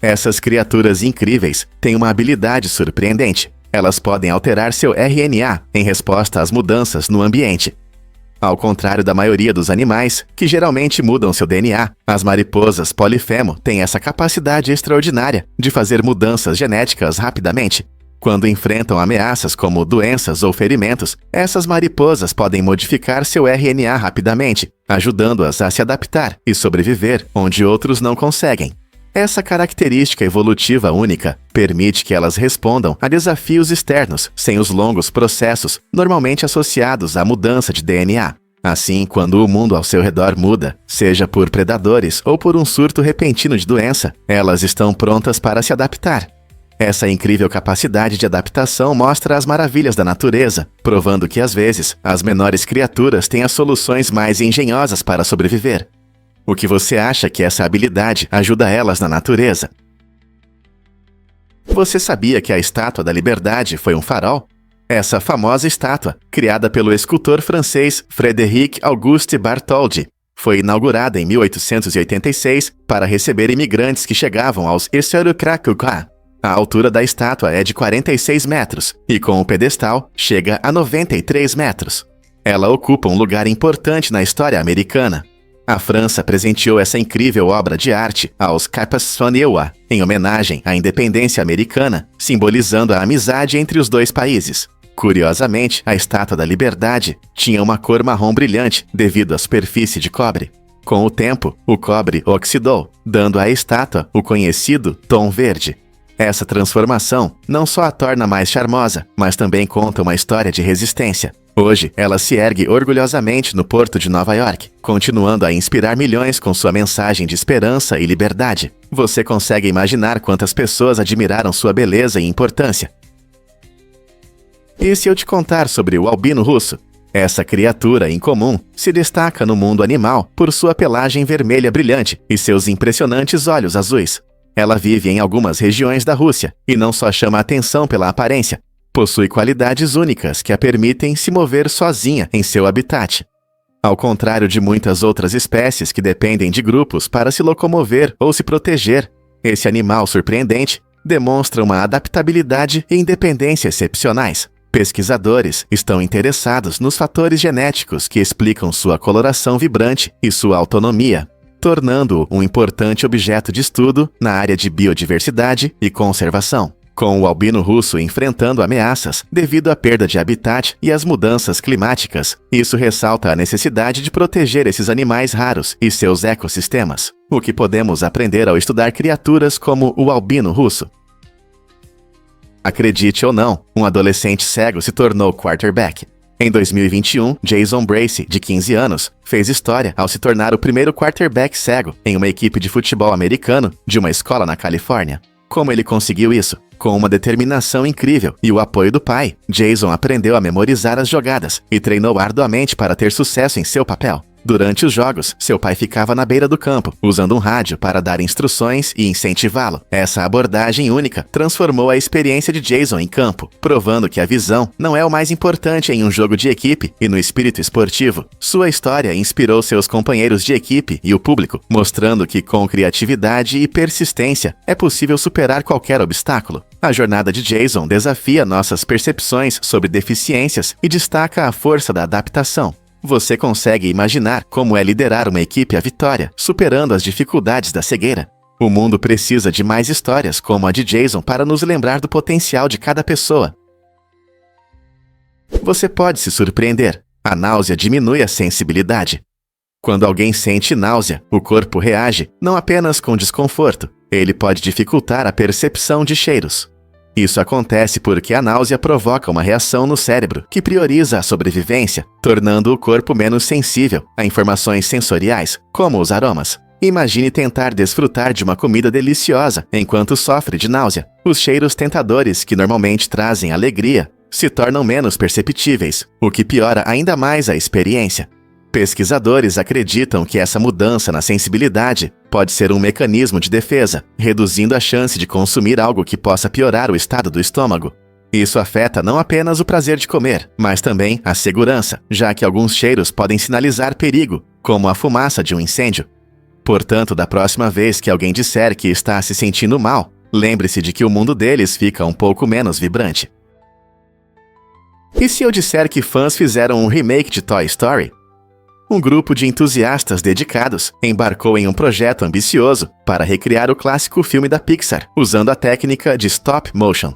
Essas criaturas incríveis têm uma habilidade surpreendente. Elas podem alterar seu RNA em resposta às mudanças no ambiente. Ao contrário da maioria dos animais, que geralmente mudam seu DNA, as mariposas polifemo têm essa capacidade extraordinária de fazer mudanças genéticas rapidamente. Quando enfrentam ameaças como doenças ou ferimentos, essas mariposas podem modificar seu RNA rapidamente, ajudando-as a se adaptar e sobreviver onde outros não conseguem. Essa característica evolutiva única permite que elas respondam a desafios externos sem os longos processos normalmente associados à mudança de DNA. Assim, quando o mundo ao seu redor muda, seja por predadores ou por um surto repentino de doença, elas estão prontas para se adaptar. Essa incrível capacidade de adaptação mostra as maravilhas da natureza, provando que, às vezes, as menores criaturas têm as soluções mais engenhosas para sobreviver. O que você acha que essa habilidade ajuda elas na natureza? Você sabia que a Estátua da Liberdade foi um farol? Essa famosa estátua, criada pelo escultor francês Frédéric Auguste Bartholdi, foi inaugurada em 1886 para receber imigrantes que chegavam aos Esseru-Cracoquá. A altura da estátua é de 46 metros e, com o pedestal, chega a 93 metros. Ela ocupa um lugar importante na história americana. A França presenteou essa incrível obra de arte aos Capas-Sonewa, em homenagem à independência americana, simbolizando a amizade entre os dois países. Curiosamente, a Estátua da Liberdade tinha uma cor marrom brilhante devido à superfície de cobre. Com o tempo, o cobre oxidou, dando à estátua o conhecido tom verde. Essa transformação não só a torna mais charmosa, mas também conta uma história de resistência. Hoje, ela se ergue orgulhosamente no porto de Nova York, continuando a inspirar milhões com sua mensagem de esperança e liberdade. Você consegue imaginar quantas pessoas admiraram sua beleza e importância? E se eu te contar sobre o albino russo? Essa criatura incomum se destaca no mundo animal por sua pelagem vermelha brilhante e seus impressionantes olhos azuis. Ela vive em algumas regiões da Rússia e não só chama a atenção pela aparência, possui qualidades únicas que a permitem se mover sozinha em seu habitat. Ao contrário de muitas outras espécies que dependem de grupos para se locomover ou se proteger, esse animal surpreendente demonstra uma adaptabilidade e independência excepcionais. Pesquisadores estão interessados nos fatores genéticos que explicam sua coloração vibrante e sua autonomia, tornando-o um importante objeto de estudo na área de biodiversidade e conservação. Com o albino russo enfrentando ameaças devido à perda de habitat e às mudanças climáticas, isso ressalta a necessidade de proteger esses animais raros e seus ecossistemas. O que podemos aprender ao estudar criaturas como o albino russo? Acredite ou não, um adolescente cego se tornou quarterback. Em 2021, Jason Bracey, de 15 anos, fez história ao se tornar o primeiro quarterback cego em uma equipe de futebol americano de uma escola na Califórnia. Como ele conseguiu isso? Com uma determinação incrível e o apoio do pai, Jason aprendeu a memorizar as jogadas e treinou arduamente para ter sucesso em seu papel. Durante os jogos, seu pai ficava na beira do campo, usando um rádio para dar instruções e incentivá-lo. Essa abordagem única transformou a experiência de Jason em campo, provando que a visão não é o mais importante em um jogo de equipe e no espírito esportivo. Sua história inspirou seus companheiros de equipe e o público, mostrando que com criatividade e persistência é possível superar qualquer obstáculo. A jornada de Jason desafia nossas percepções sobre deficiências e destaca a força da adaptação. Você consegue imaginar como é liderar uma equipe à vitória, superando as dificuldades da cegueira? O mundo precisa de mais histórias como a de Jason para nos lembrar do potencial de cada pessoa. Você pode se surpreender. A náusea diminui a sensibilidade. Quando alguém sente náusea, o corpo reage não apenas com desconforto, ele pode dificultar a percepção de cheiros. Isso acontece porque a náusea provoca uma reação no cérebro que prioriza a sobrevivência, tornando o corpo menos sensível a informações sensoriais, como os aromas. Imagine tentar desfrutar de uma comida deliciosa enquanto sofre de náusea. Os cheiros tentadores, que normalmente trazem alegria, se tornam menos perceptíveis, o que piora ainda mais a experiência. Pesquisadores acreditam que essa mudança na sensibilidade pode ser um mecanismo de defesa, reduzindo a chance de consumir algo que possa piorar o estado do estômago. Isso afeta não apenas o prazer de comer, mas também a segurança, já que alguns cheiros podem sinalizar perigo, como a fumaça de um incêndio. Portanto, da próxima vez que alguém disser que está se sentindo mal, lembre-se de que o mundo deles fica um pouco menos vibrante. E se eu disser que fãs fizeram um remake de Toy Story? Um grupo de entusiastas dedicados embarcou em um projeto ambicioso para recriar o clássico filme da Pixar, usando a técnica de stop motion.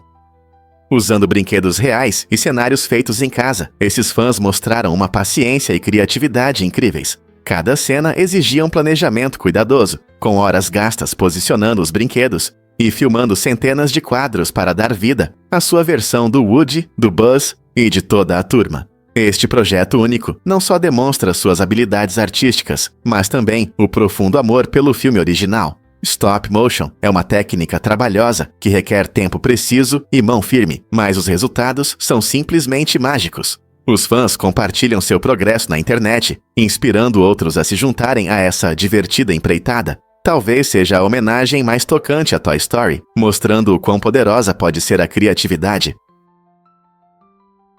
Usando brinquedos reais e cenários feitos em casa, esses fãs mostraram uma paciência e criatividade incríveis. Cada cena exigia um planejamento cuidadoso, com horas gastas posicionando os brinquedos e filmando centenas de quadros para dar vida à sua versão do Woody, do Buzz e de toda a turma. Este projeto único não só demonstra suas habilidades artísticas, mas também o profundo amor pelo filme original. Stop motion é uma técnica trabalhosa que requer tempo preciso e mão firme, mas os resultados são simplesmente mágicos. Os fãs compartilham seu progresso na internet, inspirando outros a se juntarem a essa divertida empreitada. Talvez seja a homenagem mais tocante a Toy Story, mostrando o quão poderosa pode ser a criatividade.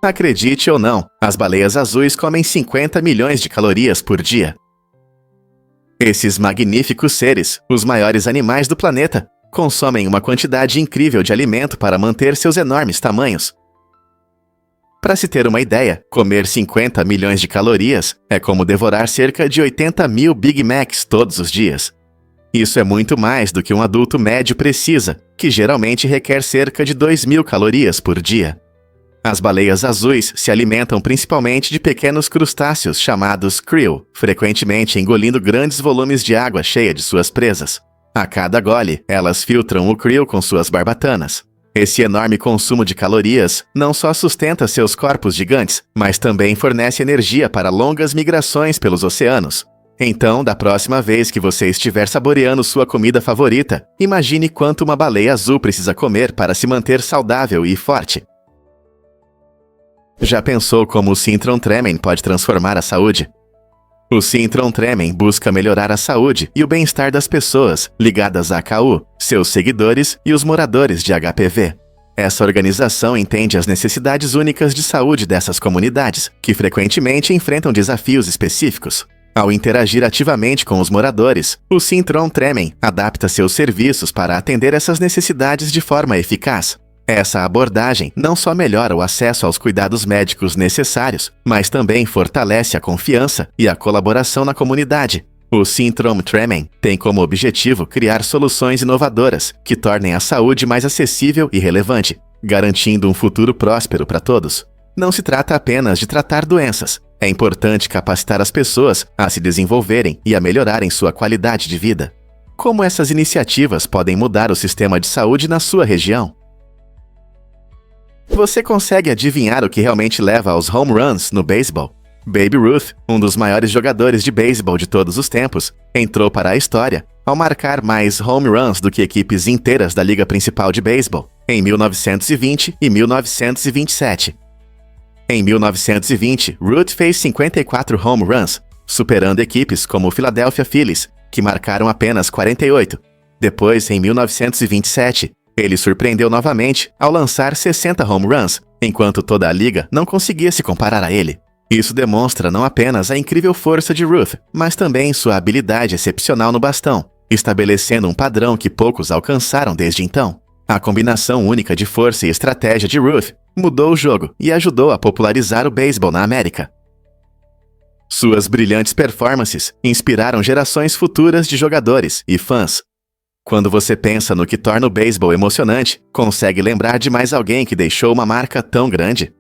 Acredite ou não, as baleias azuis comem 50 milhões de calorias por dia. Esses magníficos seres, os maiores animais do planeta, consomem uma quantidade incrível de alimento para manter seus enormes tamanhos. Para se ter uma ideia, comer 50 milhões de calorias é como devorar cerca de 80 mil Big Macs todos os dias. Isso é muito mais do que um adulto médio precisa, que geralmente requer cerca de 2.000 calorias por dia. As baleias azuis se alimentam principalmente de pequenos crustáceos chamados krill, frequentemente engolindo grandes volumes de água cheia de suas presas. A cada gole, elas filtram o krill com suas barbatanas. Esse enorme consumo de calorias não só sustenta seus corpos gigantes, mas também fornece energia para longas migrações pelos oceanos. Então, da próxima vez que você estiver saboreando sua comida favorita, imagine quanto uma baleia azul precisa comer para se manter saudável e forte. Já pensou como o Syntron Tremen pode transformar a saúde? O Syntron Tremen busca melhorar a saúde e o bem-estar das pessoas ligadas à KU, seus seguidores e os moradores de HPV. Essa organização entende as necessidades únicas de saúde dessas comunidades, que frequentemente enfrentam desafios específicos. Ao interagir ativamente com os moradores, o Syntron Tremen adapta seus serviços para atender essas necessidades de forma eficaz. Essa abordagem não só melhora o acesso aos cuidados médicos necessários, mas também fortalece a confiança e a colaboração na comunidade. O Syndrome Tremen tem como objetivo criar soluções inovadoras que tornem a saúde mais acessível e relevante, garantindo um futuro próspero para todos. Não se trata apenas de tratar doenças. É importante capacitar as pessoas a se desenvolverem e a melhorarem sua qualidade de vida. Como essas iniciativas podem mudar o sistema de saúde na sua região? Você consegue adivinhar o que realmente leva aos home runs no beisebol? Babe Ruth, um dos maiores jogadores de beisebol de todos os tempos, entrou para a história ao marcar mais home runs do que equipes inteiras da liga principal de beisebol, em 1920 e 1927. Em 1920, Ruth fez 54 home runs, superando equipes como o Philadelphia Phillies, que marcaram apenas 48. Depois, em 1927, ele surpreendeu novamente ao lançar 60 home runs, enquanto toda a liga não conseguia se comparar a ele. Isso demonstra não apenas a incrível força de Ruth, mas também sua habilidade excepcional no bastão, estabelecendo um padrão que poucos alcançaram desde então. A combinação única de força e estratégia de Ruth mudou o jogo e ajudou a popularizar o beisebol na América. Suas brilhantes performances inspiraram gerações futuras de jogadores e fãs. Quando você pensa no que torna o beisebol emocionante, consegue lembrar de mais alguém que deixou uma marca tão grande?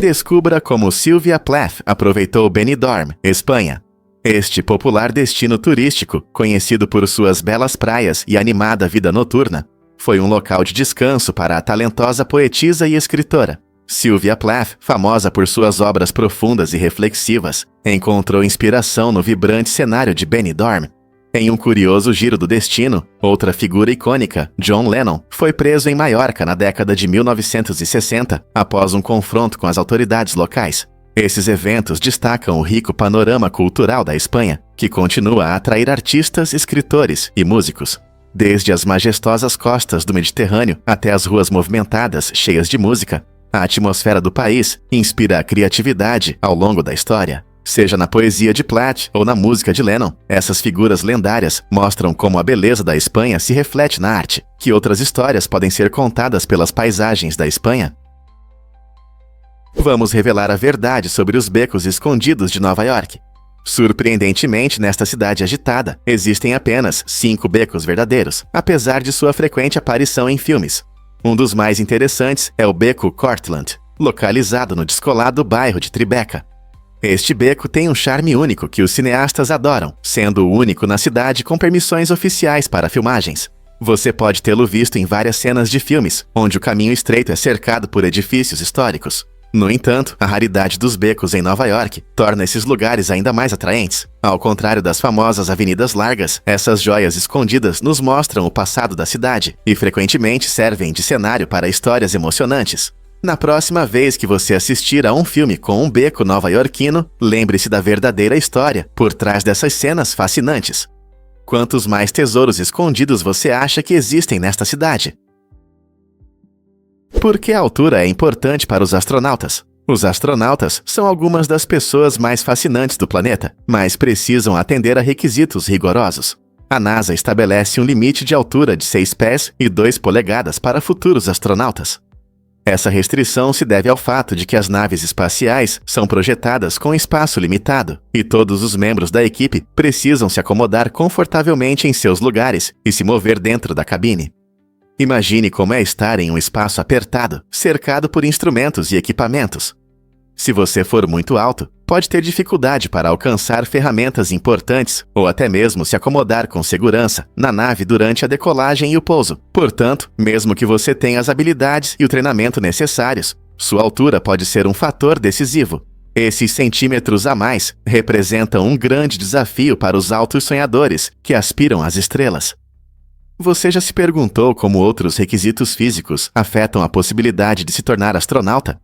Descubra como Sylvia Plath aproveitou Benidorm, Espanha. Este popular destino turístico, conhecido por suas belas praias e animada vida noturna, foi um local de descanso para a talentosa poetisa e escritora. Sylvia Plath, famosa por suas obras profundas e reflexivas, encontrou inspiração no vibrante cenário de Benidorm. Em um curioso giro do destino, outra figura icônica, John Lennon, foi preso em Maiorca na década de 1960, após um confronto com as autoridades locais. Esses eventos destacam o rico panorama cultural da Espanha, que continua a atrair artistas, escritores e músicos. Desde as majestosas costas do Mediterrâneo até as ruas movimentadas, cheias de música, a atmosfera do país inspira a criatividade ao longo da história. Seja na poesia de Plath ou na música de Lennon, essas figuras lendárias mostram como a beleza da Espanha se reflete na arte. Que outras histórias podem ser contadas pelas paisagens da Espanha? Vamos revelar a verdade sobre os becos escondidos de Nova York. Surpreendentemente, nesta cidade agitada, existem apenas 5 becos verdadeiros, apesar de sua frequente aparição em filmes. Um dos mais interessantes é o Beco Cortlandt, localizado no descolado bairro de Tribeca. Este beco tem um charme único que os cineastas adoram, sendo o único na cidade com permissões oficiais para filmagens. Você pode tê-lo visto em várias cenas de filmes, onde o caminho estreito é cercado por edifícios históricos. No entanto, a raridade dos becos em Nova York torna esses lugares ainda mais atraentes. Ao contrário das famosas avenidas largas, essas joias escondidas nos mostram o passado da cidade e frequentemente servem de cenário para histórias emocionantes. Na próxima vez que você assistir a um filme com um beco nova-iorquino, lembre-se da verdadeira história por trás dessas cenas fascinantes. Quantos mais tesouros escondidos você acha que existem nesta cidade? Por que a altura é importante para os astronautas? Os astronautas são algumas das pessoas mais fascinantes do planeta, mas precisam atender a requisitos rigorosos. A NASA estabelece um limite de altura de 6 pés e 2 polegadas para futuros astronautas. Essa restrição se deve ao fato de que as naves espaciais são projetadas com espaço limitado, e todos os membros da equipe precisam se acomodar confortavelmente em seus lugares e se mover dentro da cabine. Imagine como é estar em um espaço apertado, cercado por instrumentos e equipamentos. Se você for muito alto, pode ter dificuldade para alcançar ferramentas importantes ou até mesmo se acomodar com segurança na nave durante a decolagem e o pouso. Portanto, mesmo que você tenha as habilidades e o treinamento necessários, sua altura pode ser um fator decisivo. Esses centímetros a mais representam um grande desafio para os altos sonhadores que aspiram às estrelas. Você já se perguntou como outros requisitos físicos afetam a possibilidade de se tornar astronauta?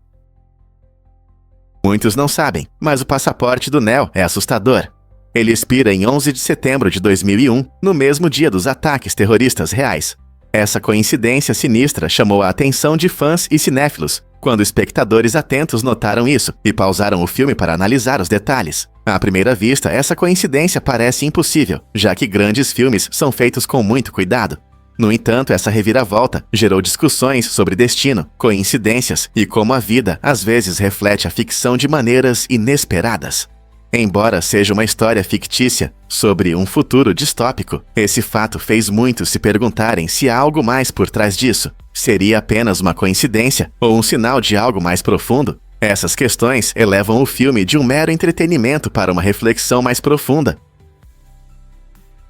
Muitos não sabem, mas o passaporte do Neil é assustador. Ele expira em 11 de setembro de 2001, no mesmo dia dos ataques terroristas reais. Essa coincidência sinistra chamou a atenção de fãs e cinéfilos, quando espectadores atentos notaram isso e pausaram o filme para analisar os detalhes. À primeira vista, essa coincidência parece impossível, já que grandes filmes são feitos com muito cuidado. No entanto, essa reviravolta gerou discussões sobre destino, coincidências e como a vida às vezes reflete a ficção de maneiras inesperadas. Embora seja uma história fictícia sobre um futuro distópico, esse fato fez muitos se perguntarem se há algo mais por trás disso. Seria apenas uma coincidência ou um sinal de algo mais profundo? Essas questões elevam o filme de um mero entretenimento para uma reflexão mais profunda.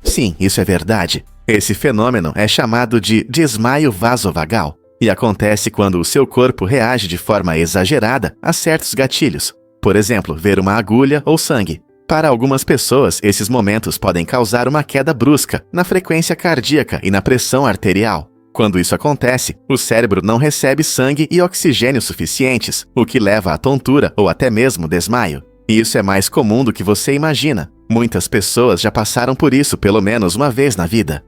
Sim, isso é verdade. Esse fenômeno é chamado de desmaio vasovagal e acontece quando o seu corpo reage de forma exagerada a certos gatilhos. Por exemplo, ver uma agulha ou sangue. Para algumas pessoas, esses momentos podem causar uma queda brusca na frequência cardíaca e na pressão arterial. Quando isso acontece, o cérebro não recebe sangue e oxigênio suficientes, o que leva à tontura ou até mesmo desmaio. E isso é mais comum do que você imagina. Muitas pessoas já passaram por isso pelo menos uma vez na vida.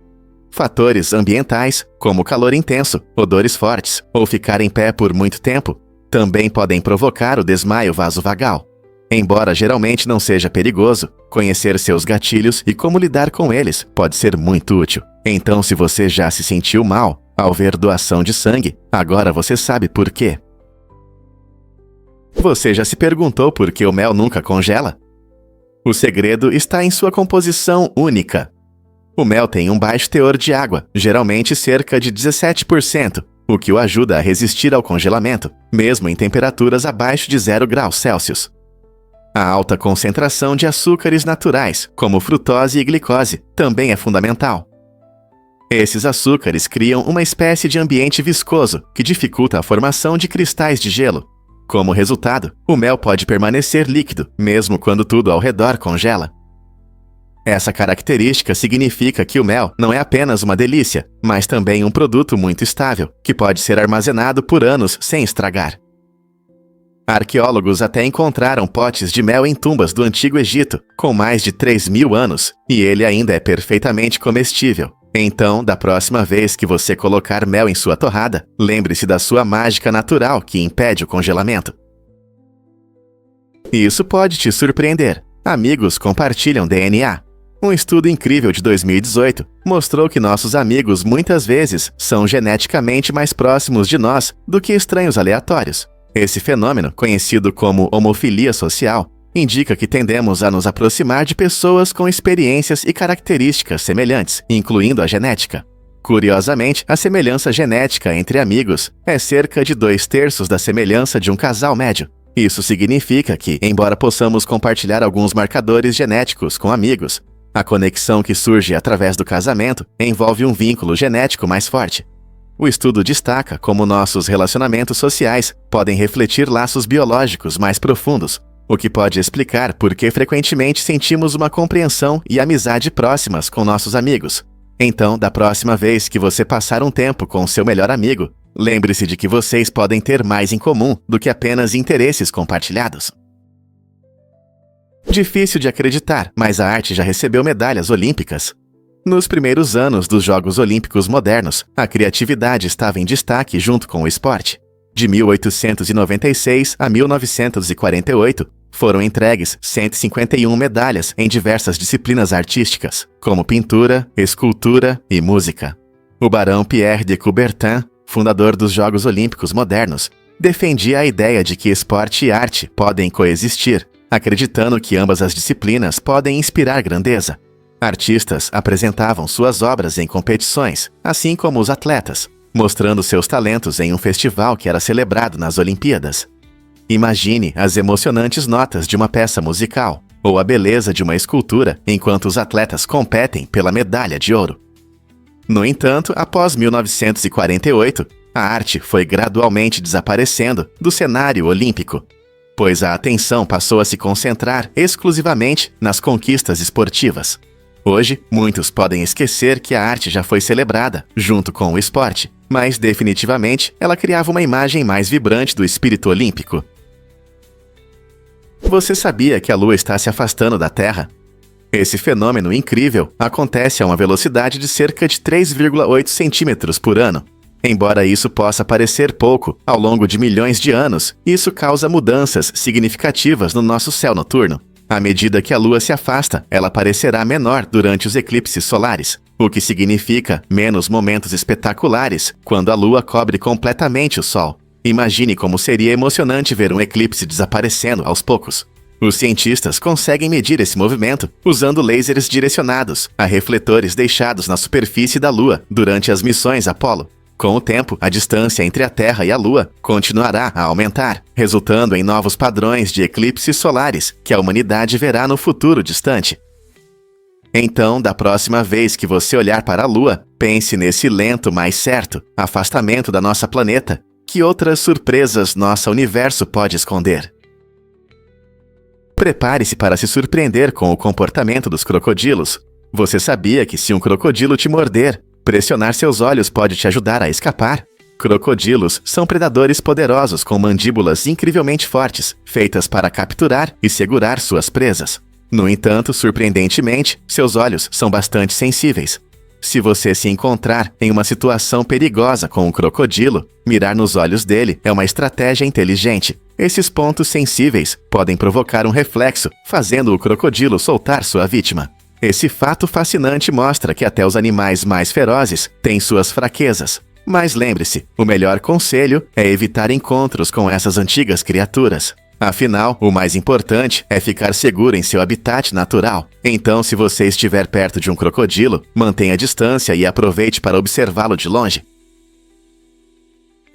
Fatores ambientais, como calor intenso, odores fortes ou ficar em pé por muito tempo, também podem provocar o desmaio vasovagal. Embora geralmente não seja perigoso, conhecer seus gatilhos e como lidar com eles pode ser muito útil. Então, se você já se sentiu mal ao ver doação de sangue, agora você sabe por quê. Você já se perguntou por que o mel nunca congela? O segredo está em sua composição única. O mel tem um baixo teor de água, geralmente cerca de 17%, o que o ajuda a resistir ao congelamento, mesmo em temperaturas abaixo de 0 graus Celsius. A alta concentração de açúcares naturais, como frutose e glicose, também é fundamental. Esses açúcares criam uma espécie de ambiente viscoso que dificulta a formação de cristais de gelo. Como resultado, o mel pode permanecer líquido, mesmo quando tudo ao redor congela. Essa característica significa que o mel não é apenas uma delícia, mas também um produto muito estável, que pode ser armazenado por anos sem estragar. Arqueólogos até encontraram potes de mel em tumbas do Antigo Egito, com mais de 3.000 anos, e ele ainda é perfeitamente comestível. Então, da próxima vez que você colocar mel em sua torrada, lembre-se da sua mágica natural que impede o congelamento. Isso pode te surpreender. Amigos compartilham DNA. Um estudo incrível de 2018 mostrou que nossos amigos muitas vezes são geneticamente mais próximos de nós do que estranhos aleatórios. Esse fenômeno, conhecido como homofilia social, indica que tendemos a nos aproximar de pessoas com experiências e características semelhantes, incluindo a genética. Curiosamente, a semelhança genética entre amigos é cerca de 2/3 da semelhança de um casal médio. Isso significa que, embora possamos compartilhar alguns marcadores genéticos com amigos, a conexão que surge através do casamento envolve um vínculo genético mais forte. O estudo destaca como nossos relacionamentos sociais podem refletir laços biológicos mais profundos, o que pode explicar por que frequentemente sentimos uma compreensão e amizade próximas com nossos amigos. Então, da próxima vez que você passar um tempo com seu melhor amigo, lembre-se de que vocês podem ter mais em comum do que apenas interesses compartilhados. Difícil de acreditar, mas a arte já recebeu medalhas olímpicas. Nos primeiros anos dos Jogos Olímpicos modernos, a criatividade estava em destaque junto com o esporte. De 1896 a 1948, foram entregues 151 medalhas em diversas disciplinas artísticas, como pintura, escultura e música. O barão Pierre de Coubertin, fundador dos Jogos Olímpicos modernos, defendia a ideia de que esporte e arte podem coexistir, acreditando que ambas as disciplinas podem inspirar grandeza. Artistas apresentavam suas obras em competições, assim como os atletas, mostrando seus talentos em um festival que era celebrado nas Olimpíadas. Imagine as emocionantes notas de uma peça musical, ou a beleza de uma escultura enquanto os atletas competem pela medalha de ouro. No entanto, após 1948, a arte foi gradualmente desaparecendo do cenário olímpico, pois a atenção passou a se concentrar exclusivamente nas conquistas esportivas. Hoje, muitos podem esquecer que a arte já foi celebrada, junto com o esporte, mas definitivamente ela criava uma imagem mais vibrante do espírito olímpico. Você sabia que a Lua está se afastando da Terra? Esse fenômeno incrível acontece a uma velocidade de cerca de 3,8 centímetros por ano. Embora isso possa parecer pouco, ao longo de milhões de anos, isso causa mudanças significativas no nosso céu noturno. À medida que a Lua se afasta, ela parecerá menor durante os eclipses solares, o que significa menos momentos espetaculares quando a Lua cobre completamente o Sol. Imagine como seria emocionante ver um eclipse desaparecendo aos poucos. Os cientistas conseguem medir esse movimento usando lasers direcionados a refletores deixados na superfície da Lua durante as missões Apollo. Com o tempo, a distância entre a Terra e a Lua continuará a aumentar, resultando em novos padrões de eclipses solares que a humanidade verá no futuro distante. Então, da próxima vez que você olhar para a Lua, pense nesse lento, mas certo afastamento da nossa planeta. Que outras surpresas nosso universo pode esconder? Prepare-se para se surpreender com o comportamento dos crocodilos. Você sabia que se um crocodilo te morder, pressionar seus olhos pode te ajudar a escapar? Crocodilos são predadores poderosos com mandíbulas incrivelmente fortes, feitas para capturar e segurar suas presas. No entanto, surpreendentemente, seus olhos são bastante sensíveis. Se você se encontrar em uma situação perigosa com um crocodilo, mirar nos olhos dele é uma estratégia inteligente. Esses pontos sensíveis podem provocar um reflexo, fazendo o crocodilo soltar sua vítima. Esse fato fascinante mostra que até os animais mais ferozes têm suas fraquezas. Mas lembre-se, o melhor conselho é evitar encontros com essas antigas criaturas. Afinal, o mais importante é ficar seguro em seu habitat natural. Então, se você estiver perto de um crocodilo, mantenha a distância e aproveite para observá-lo de longe.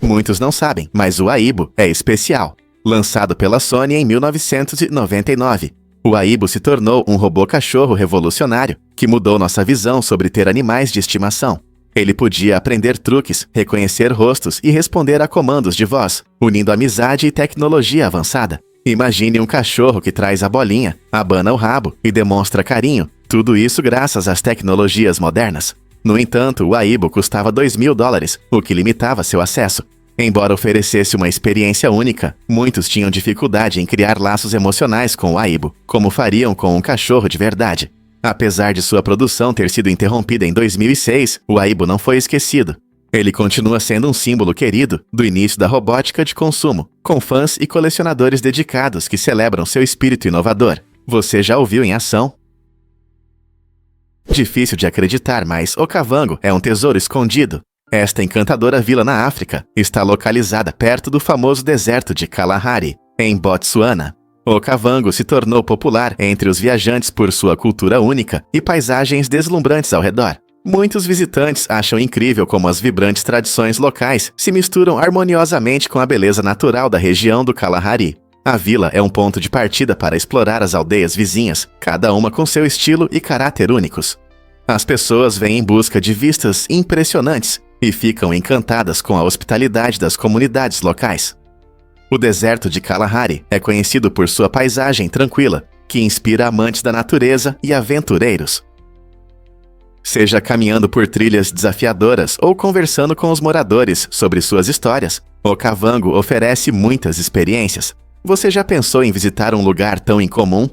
Muitos não sabem, mas o Aibo é especial. Lançado pela Sony em 1999, o Aibo se tornou um robô cachorro revolucionário que mudou nossa visão sobre ter animais de estimação. Ele podia aprender truques, reconhecer rostos e responder a comandos de voz, unindo amizade e tecnologia avançada. Imagine um cachorro que traz a bolinha, abana o rabo e demonstra carinho, tudo isso graças às tecnologias modernas. No entanto, o Aibo custava $2.000, o que limitava seu acesso. Embora oferecesse uma experiência única, muitos tinham dificuldade em criar laços emocionais com o Aibo, como fariam com um cachorro de verdade. Apesar de sua produção ter sido interrompida em 2006, o Aibo não foi esquecido. Ele continua sendo um símbolo querido do início da robótica de consumo, com fãs e colecionadores dedicados que celebram seu espírito inovador. Você já o viu em ação? Difícil de acreditar, mas Okavango é um tesouro escondido. Esta encantadora vila na África está localizada perto do famoso deserto de Kalahari, em Botsuana. Okavango se tornou popular entre os viajantes por sua cultura única e paisagens deslumbrantes ao redor. Muitos visitantes acham incrível como as vibrantes tradições locais se misturam harmoniosamente com a beleza natural da região do Kalahari. A vila é um ponto de partida para explorar as aldeias vizinhas, cada uma com seu estilo e caráter únicos. As pessoas vêm em busca de vistas impressionantes e ficam encantadas com a hospitalidade das comunidades locais. O deserto de Kalahari é conhecido por sua paisagem tranquila, que inspira amantes da natureza e aventureiros. Seja caminhando por trilhas desafiadoras ou conversando com os moradores sobre suas histórias, Okavango oferece muitas experiências. Você já pensou em visitar um lugar tão incomum?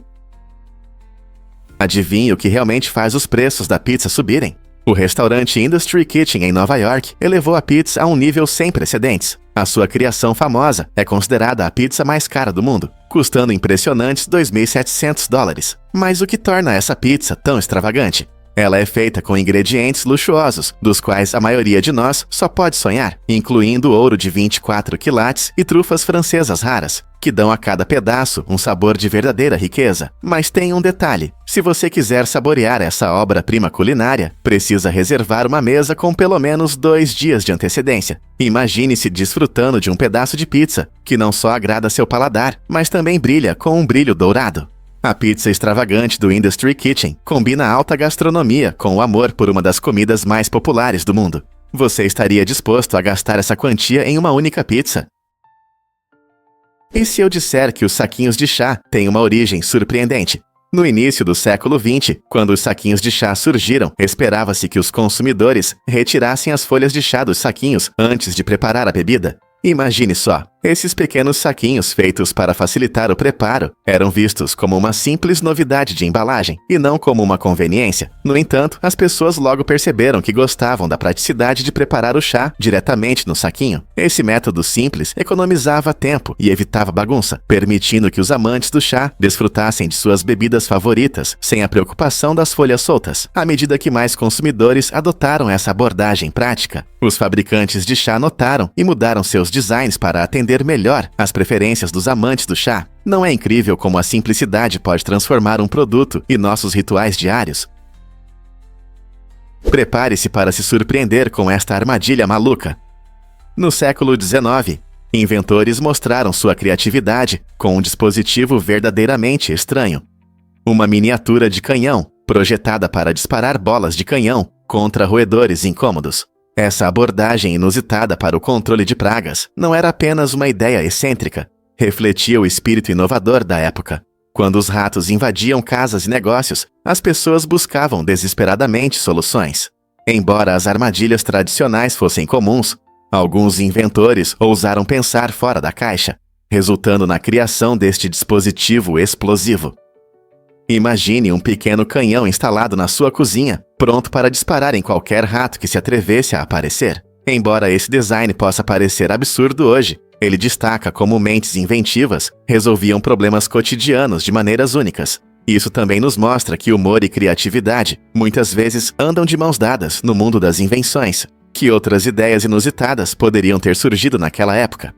Adivinhe o que realmente faz os preços da pizza subirem? O restaurante Industry Kitchen em Nova York elevou a pizza a um nível sem precedentes. A sua criação famosa é considerada a pizza mais cara do mundo, custando impressionantes $2.700. Mas o que torna essa pizza tão extravagante? Ela é feita com ingredientes luxuosos, dos quais a maioria de nós só pode sonhar, incluindo ouro de 24 quilates e trufas francesas raras, que dão a cada pedaço um sabor de verdadeira riqueza. Mas tem um detalhe: se você quiser saborear essa obra-prima culinária, precisa reservar uma mesa com pelo menos 2 dias de antecedência. Imagine-se desfrutando de um pedaço de pizza, que não só agrada seu paladar, mas também brilha com um brilho dourado. A pizza extravagante do Industry Kitchen combina a alta gastronomia com o amor por uma das comidas mais populares do mundo. Você estaria disposto a gastar essa quantia em uma única pizza? E se eu disser que os saquinhos de chá têm uma origem surpreendente? No início do século XX, quando os saquinhos de chá surgiram, esperava-se que os consumidores retirassem as folhas de chá dos saquinhos antes de preparar a bebida. Imagine só, Esses pequenos saquinhos feitos para facilitar o preparo eram vistos como uma simples novidade de embalagem e não como uma conveniência. No entanto, as pessoas logo perceberam que gostavam da praticidade de preparar o chá diretamente no saquinho. Esse método simples economizava tempo e evitava bagunça, permitindo que os amantes do chá desfrutassem de suas bebidas favoritas sem a preocupação das folhas soltas. À medida que mais consumidores adotaram essa abordagem prática, os fabricantes de chá notaram e mudaram seus designs para atender melhor às preferências dos amantes do chá. Não é incrível como a simplicidade pode transformar um produto e nossos rituais diários? Prepare-se para se surpreender com esta armadilha maluca. No século XIX, inventores mostraram sua criatividade com um dispositivo verdadeiramente estranho. Uma miniatura de canhão, projetada para disparar bolas de canhão contra roedores incômodos. Essa abordagem inusitada para o controle de pragas não era apenas uma ideia excêntrica, refletia o espírito inovador da época. Quando os ratos invadiam casas e negócios, as pessoas buscavam desesperadamente soluções. Embora as armadilhas tradicionais fossem comuns, alguns inventores ousaram pensar fora da caixa, resultando na criação deste dispositivo explosivo. Imagine um pequeno canhão instalado na sua cozinha, pronto para disparar em qualquer rato que se atrevesse a aparecer. Embora esse design possa parecer absurdo hoje, ele destaca como mentes inventivas resolviam problemas cotidianos de maneiras únicas. Isso também nos mostra que humor e criatividade muitas vezes andam de mãos dadas no mundo das invenções. Que outras ideias inusitadas poderiam ter surgido naquela época?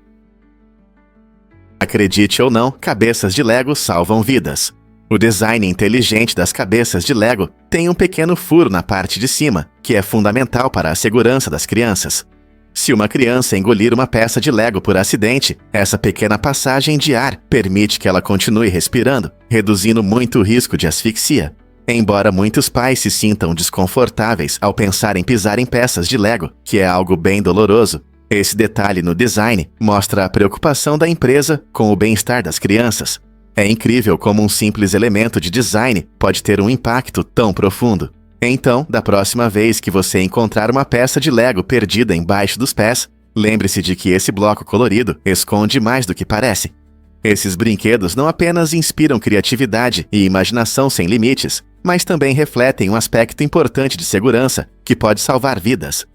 Acredite ou não, cabeças de Lego salvam vidas. O design inteligente das cabeças de Lego tem um pequeno furo na parte de cima, que é fundamental para a segurança das crianças. Se uma criança engolir uma peça de Lego por acidente, essa pequena passagem de ar permite que ela continue respirando, reduzindo muito o risco de asfixia. Embora muitos pais se sintam desconfortáveis ao pensar em pisar em peças de Lego, que é algo bem doloroso, esse detalhe no design mostra a preocupação da empresa com o bem-estar das crianças. É incrível como um simples elemento de design pode ter um impacto tão profundo. Então, da próxima vez que você encontrar uma peça de Lego perdida embaixo dos pés, lembre-se de que esse bloco colorido esconde mais do que parece. Esses brinquedos não apenas inspiram criatividade e imaginação sem limites, mas também refletem um aspecto importante de segurança que pode salvar vidas.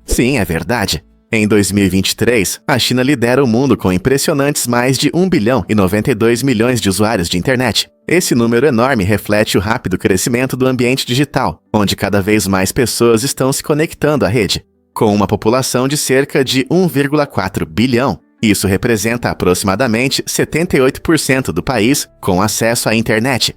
Sim, é verdade. Em 2023, a China lidera o mundo com impressionantes mais de 1 bilhão e 92 milhões de usuários de internet. Esse número enorme reflete o rápido crescimento do ambiente digital, onde cada vez mais pessoas estão se conectando à rede. Com uma população de cerca de 1,4 bilhão, isso representa aproximadamente 78% do país com acesso à internet.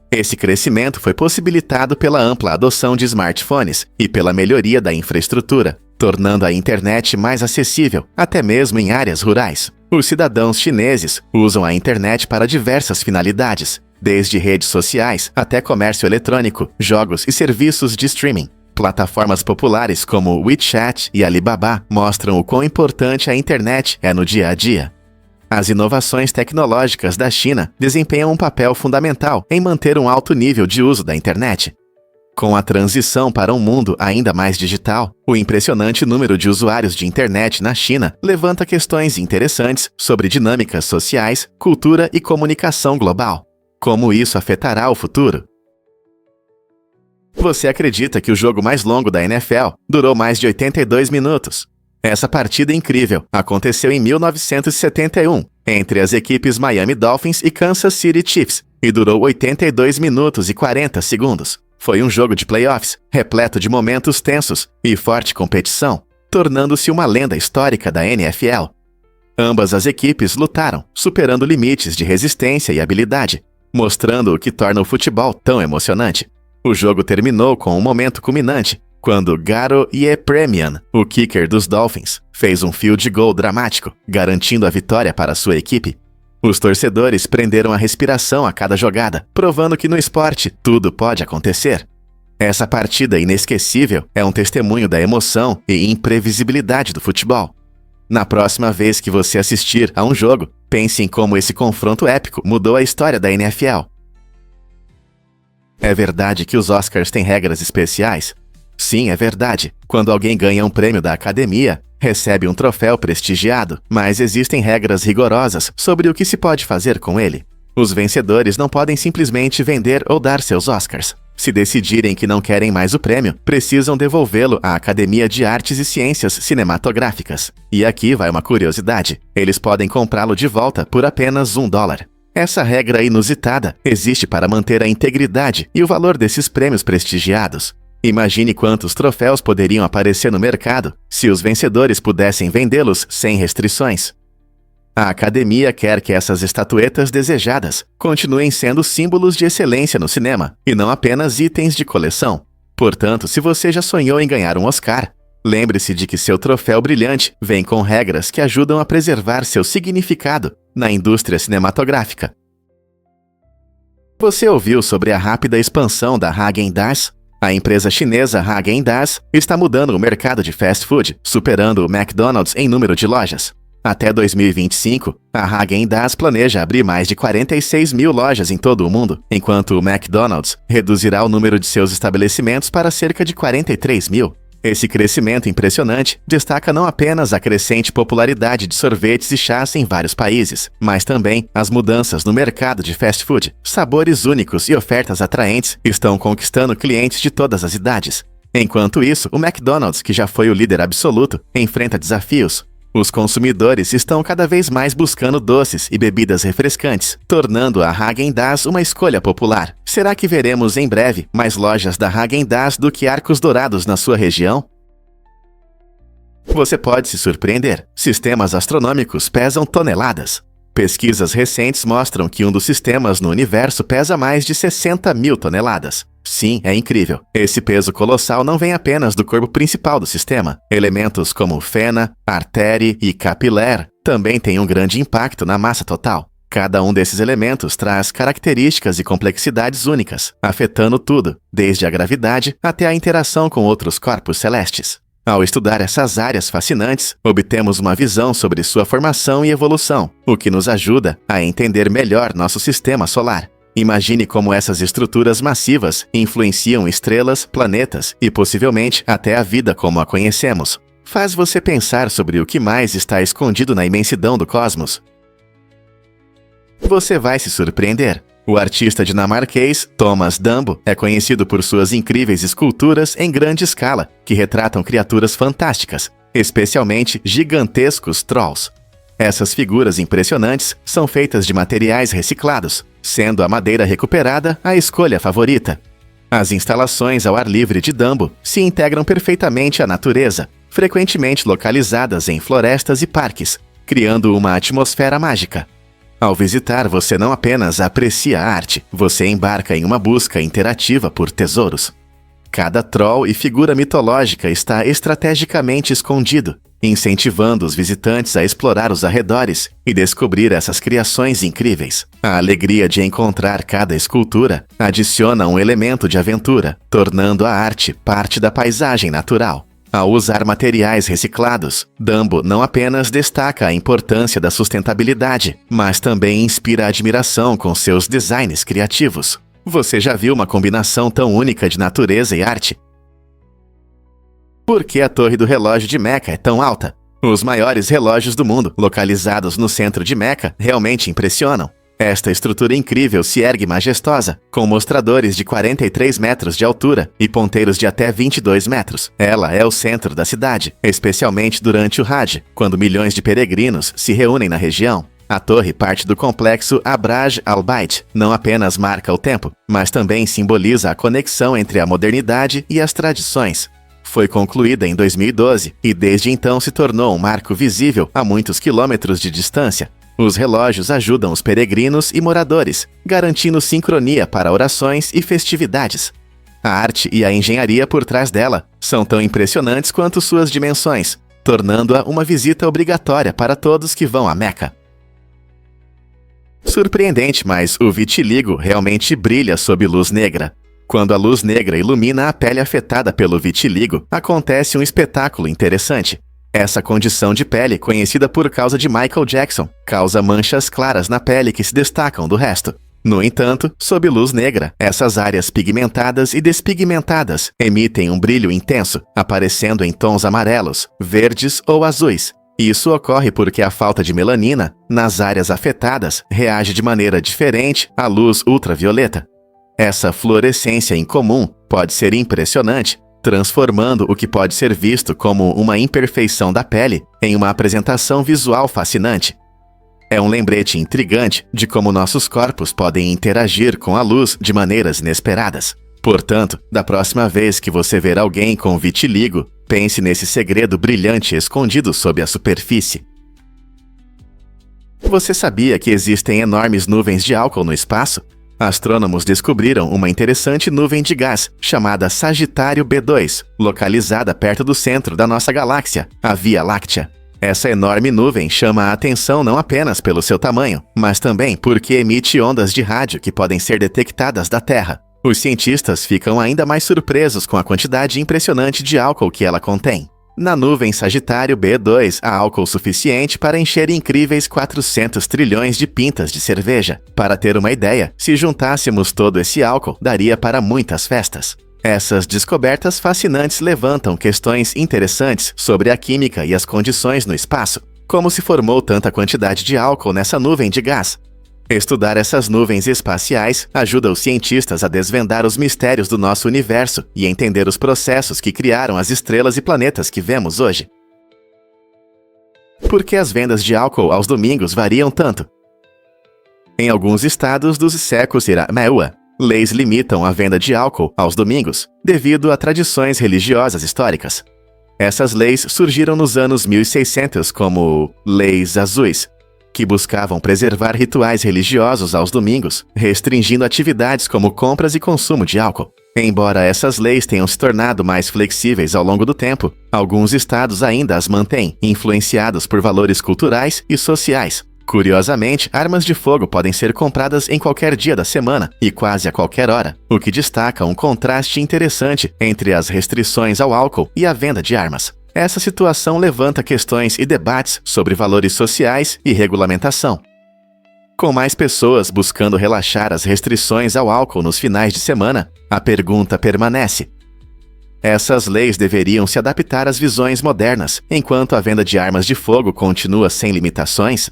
Esse crescimento foi possibilitado pela ampla adoção de smartphones e pela melhoria da infraestrutura, tornando a internet mais acessível, até mesmo em áreas rurais. Os cidadãos chineses usam a internet para diversas finalidades, desde redes sociais até comércio eletrônico, jogos e serviços de streaming. Plataformas populares como o WeChat e Alibaba mostram o quão importante a internet é no dia a dia. As inovações tecnológicas da China desempenham um papel fundamental em manter um alto nível de uso da internet. Com a transição para um mundo ainda mais digital, o impressionante número de usuários de internet na China levanta questões interessantes sobre dinâmicas sociais, cultura e comunicação global. Como isso afetará o futuro? Você acredita que o jogo mais longo da NFL durou mais de 82 minutos? Essa partida incrível aconteceu em 1971, entre as equipes Miami Dolphins e Kansas City Chiefs, e durou 82 minutos e 40 segundos. Foi um jogo de playoffs, repleto de momentos tensos e forte competição, tornando-se uma lenda histórica da NFL. Ambas as equipes lutaram, superando limites de resistência e habilidade, mostrando o que torna o futebol tão emocionante. O jogo terminou com um momento culminante, quando Garo Yepremian, o kicker dos Dolphins, fez um field goal dramático, garantindo a vitória para sua equipe. Os torcedores prenderam a respiração a cada jogada, provando que no esporte tudo pode acontecer. Essa partida inesquecível é um testemunho da emoção e imprevisibilidade do futebol. Na próxima vez que você assistir a um jogo, pense em como esse confronto épico mudou a história da NFL. É verdade que os Oscars têm regras especiais? Sim, é verdade. Quando alguém ganha um prêmio da academia, recebe um troféu prestigiado, mas existem regras rigorosas sobre o que se pode fazer com ele. Os vencedores não podem simplesmente vender ou dar seus Oscars. Se decidirem que não querem mais o prêmio, precisam devolvê-lo à Academia de Artes e Ciências Cinematográficas. E aqui vai uma curiosidade: eles podem comprá-lo de volta por apenas $1. Essa regra inusitada existe para manter a integridade e o valor desses prêmios prestigiados. Imagine quantos troféus poderiam aparecer no mercado se os vencedores pudessem vendê-los sem restrições. A academia quer que essas estatuetas desejadas continuem sendo símbolos de excelência no cinema, e não apenas itens de coleção. Portanto, se você já sonhou em ganhar um Oscar, lembre-se de que seu troféu brilhante vem com regras que ajudam a preservar seu significado na indústria cinematográfica. Você ouviu sobre a rápida expansão da Häagen-Dazs? A empresa chinesa Häagen-Dazs está mudando o mercado de fast food, superando o McDonald's em número de lojas. Até 2025, a Häagen-Dazs planeja abrir mais de 46 mil lojas em todo o mundo, enquanto o McDonald's reduzirá o número de seus estabelecimentos para cerca de 43 mil. Esse crescimento impressionante destaca não apenas a crescente popularidade de sorvetes e chás em vários países, mas também as mudanças no mercado de fast food. Sabores únicos e ofertas atraentes estão conquistando clientes de todas as idades. Enquanto isso, o McDonald's, que já foi o líder absoluto, enfrenta desafios. Os consumidores estão cada vez mais buscando doces e bebidas refrescantes, tornando a Häagen-Dazs uma escolha popular. Será que veremos em breve mais lojas da Häagen-Dazs do que arcos dourados na sua região? Você pode se surpreender. Sistemas astronômicos pesam toneladas. Pesquisas recentes mostram que um dos sistemas no universo pesa mais de 60 mil toneladas. Sim, é incrível. Esse peso colossal não vem apenas do corpo principal do sistema. Elementos como fena, artéria e capilar também têm um grande impacto na massa total. Cada um desses elementos traz características e complexidades únicas, afetando tudo, desde a gravidade até a interação com outros corpos celestes. Ao estudar essas áreas fascinantes, obtemos uma visão sobre sua formação e evolução, o que nos ajuda a entender melhor nosso sistema solar. Imagine como essas estruturas massivas influenciam estrelas, planetas e possivelmente até a vida como a conhecemos. Faz você pensar sobre o que mais está escondido na imensidão do cosmos. Você vai se surpreender. O artista dinamarquês Thomas Dambo é conhecido por suas incríveis esculturas em grande escala que retratam criaturas fantásticas, especialmente gigantescos trolls. Essas figuras impressionantes são feitas de materiais reciclados, sendo a madeira recuperada a escolha favorita. As instalações ao ar livre de Dambo se integram perfeitamente à natureza, frequentemente localizadas em florestas e parques, criando uma atmosfera mágica. Ao visitar, você não apenas aprecia a arte, você embarca em uma busca interativa por tesouros. Cada troll e figura mitológica está estrategicamente escondido, incentivando os visitantes a explorar os arredores e descobrir essas criações incríveis. A alegria de encontrar cada escultura adiciona um elemento de aventura, tornando a arte parte da paisagem natural. Ao usar materiais reciclados, Dambo não apenas destaca a importância da sustentabilidade, mas também inspira admiração com seus designs criativos. Você já viu uma combinação tão única de natureza e arte? Por que a torre do relógio de Meca é tão alta? Os maiores relógios do mundo, localizados no centro de Meca, realmente impressionam. Esta estrutura incrível se ergue majestosa, com mostradores de 43 metros de altura e ponteiros de até 22 metros. Ela é o centro da cidade, especialmente durante o Hajj, quando milhões de peregrinos se reúnem na região. A torre parte do complexo Abraj al-Bait não apenas marca o tempo, mas também simboliza a conexão entre a modernidade e as tradições. Foi concluída em 2012 e desde então se tornou um marco visível a muitos quilômetros de distância. Os relógios ajudam os peregrinos e moradores, garantindo sincronia para orações e festividades. A arte e a engenharia por trás dela são tão impressionantes quanto suas dimensões, tornando-a uma visita obrigatória para todos que vão a Meca. Surpreendente, mas o vitiligo realmente brilha sob luz negra. Quando a luz negra ilumina a pele afetada pelo vitiligo, acontece um espetáculo interessante. Essa condição de pele, conhecida por causa de Michael Jackson, causa manchas claras na pele que se destacam do resto. No entanto, sob luz negra, essas áreas pigmentadas e despigmentadas emitem um brilho intenso, aparecendo em tons amarelos, verdes ou azuis. Isso ocorre porque a falta de melanina, nas áreas afetadas, reage de maneira diferente à luz ultravioleta. Essa fluorescência incomum pode ser impressionante, transformando o que pode ser visto como uma imperfeição da pele em uma apresentação visual fascinante. É um lembrete intrigante de como nossos corpos podem interagir com a luz de maneiras inesperadas. Portanto, da próxima vez que você ver alguém com vitiligo, pense nesse segredo brilhante escondido sob a superfície. Você sabia que existem enormes nuvens de álcool no espaço? Astrônomos descobriram uma interessante nuvem de gás, chamada Sagitário B2, localizada perto do centro da nossa galáxia, a Via Láctea. Essa enorme nuvem chama a atenção não apenas pelo seu tamanho, mas também porque emite ondas de rádio que podem ser detectadas da Terra. Os cientistas ficam ainda mais surpresos com a quantidade impressionante de álcool que ela contém. Na nuvem Sagitário B2 há álcool suficiente para encher incríveis 400 trilhões de pintas de cerveja. Para ter uma ideia, se juntássemos todo esse álcool, daria para muitas festas. Essas descobertas fascinantes levantam questões interessantes sobre a química e as condições no espaço. Como se formou tanta quantidade de álcool nessa nuvem de gás? Estudar essas nuvens espaciais ajuda os cientistas a desvendar os mistérios do nosso universo e entender os processos que criaram as estrelas e planetas que vemos hoje. Por que as vendas de álcool aos domingos variam tanto? Em alguns estados dos séculos Irameua, leis limitam a venda de álcool aos domingos, devido a tradições religiosas históricas. Essas leis surgiram nos anos 1600 como Leis Azuis, que buscavam preservar rituais religiosos aos domingos, restringindo atividades como compras e consumo de álcool. Embora essas leis tenham se tornado mais flexíveis ao longo do tempo, alguns estados ainda as mantêm, influenciados por valores culturais e sociais. Curiosamente, armas de fogo podem ser compradas em qualquer dia da semana e quase a qualquer hora, o que destaca um contraste interessante entre as restrições ao álcool e a venda de armas. Essa situação levanta questões e debates sobre valores sociais e regulamentação. Com mais pessoas buscando relaxar as restrições ao álcool nos finais de semana, a pergunta permanece: essas leis deveriam se adaptar às visões modernas, enquanto a venda de armas de fogo continua sem limitações?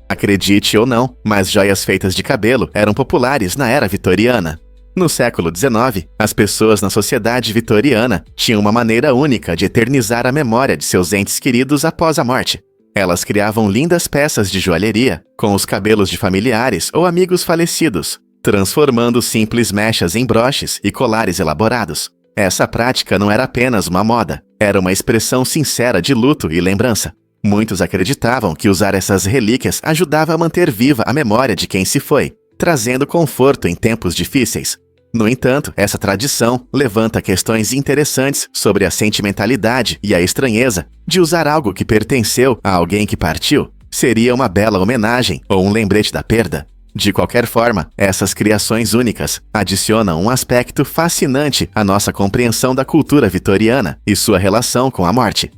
Acredite ou não, mas joias feitas de cabelo eram populares na era vitoriana. No século XIX, as pessoas na sociedade vitoriana tinham uma maneira única de eternizar a memória de seus entes queridos após a morte. Elas criavam lindas peças de joalheria com os cabelos de familiares ou amigos falecidos, transformando simples mechas em broches e colares elaborados. Essa prática não era apenas uma moda, era uma expressão sincera de luto e lembrança. Muitos acreditavam que usar essas relíquias ajudava a manter viva a memória de quem se foi, trazendo conforto em tempos difíceis. No entanto, essa tradição levanta questões interessantes sobre a sentimentalidade e a estranheza de usar algo que pertenceu a alguém que partiu. Seria uma bela homenagem ou um lembrete da perda? De qualquer forma, essas criações únicas adicionam um aspecto fascinante à nossa compreensão da cultura vitoriana e sua relação com a morte.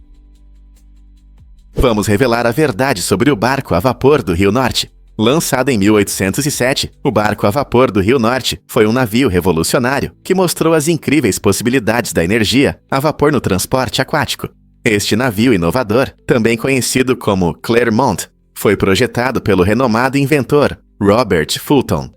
Vamos revelar a verdade sobre o barco a vapor do Rio Norte. Lançado em 1807, o barco a vapor do Rio Norte foi um navio revolucionário que mostrou as incríveis possibilidades da energia a vapor no transporte aquático. Este navio inovador, também conhecido como Clermont, foi projetado pelo renomado inventor Robert Fulton.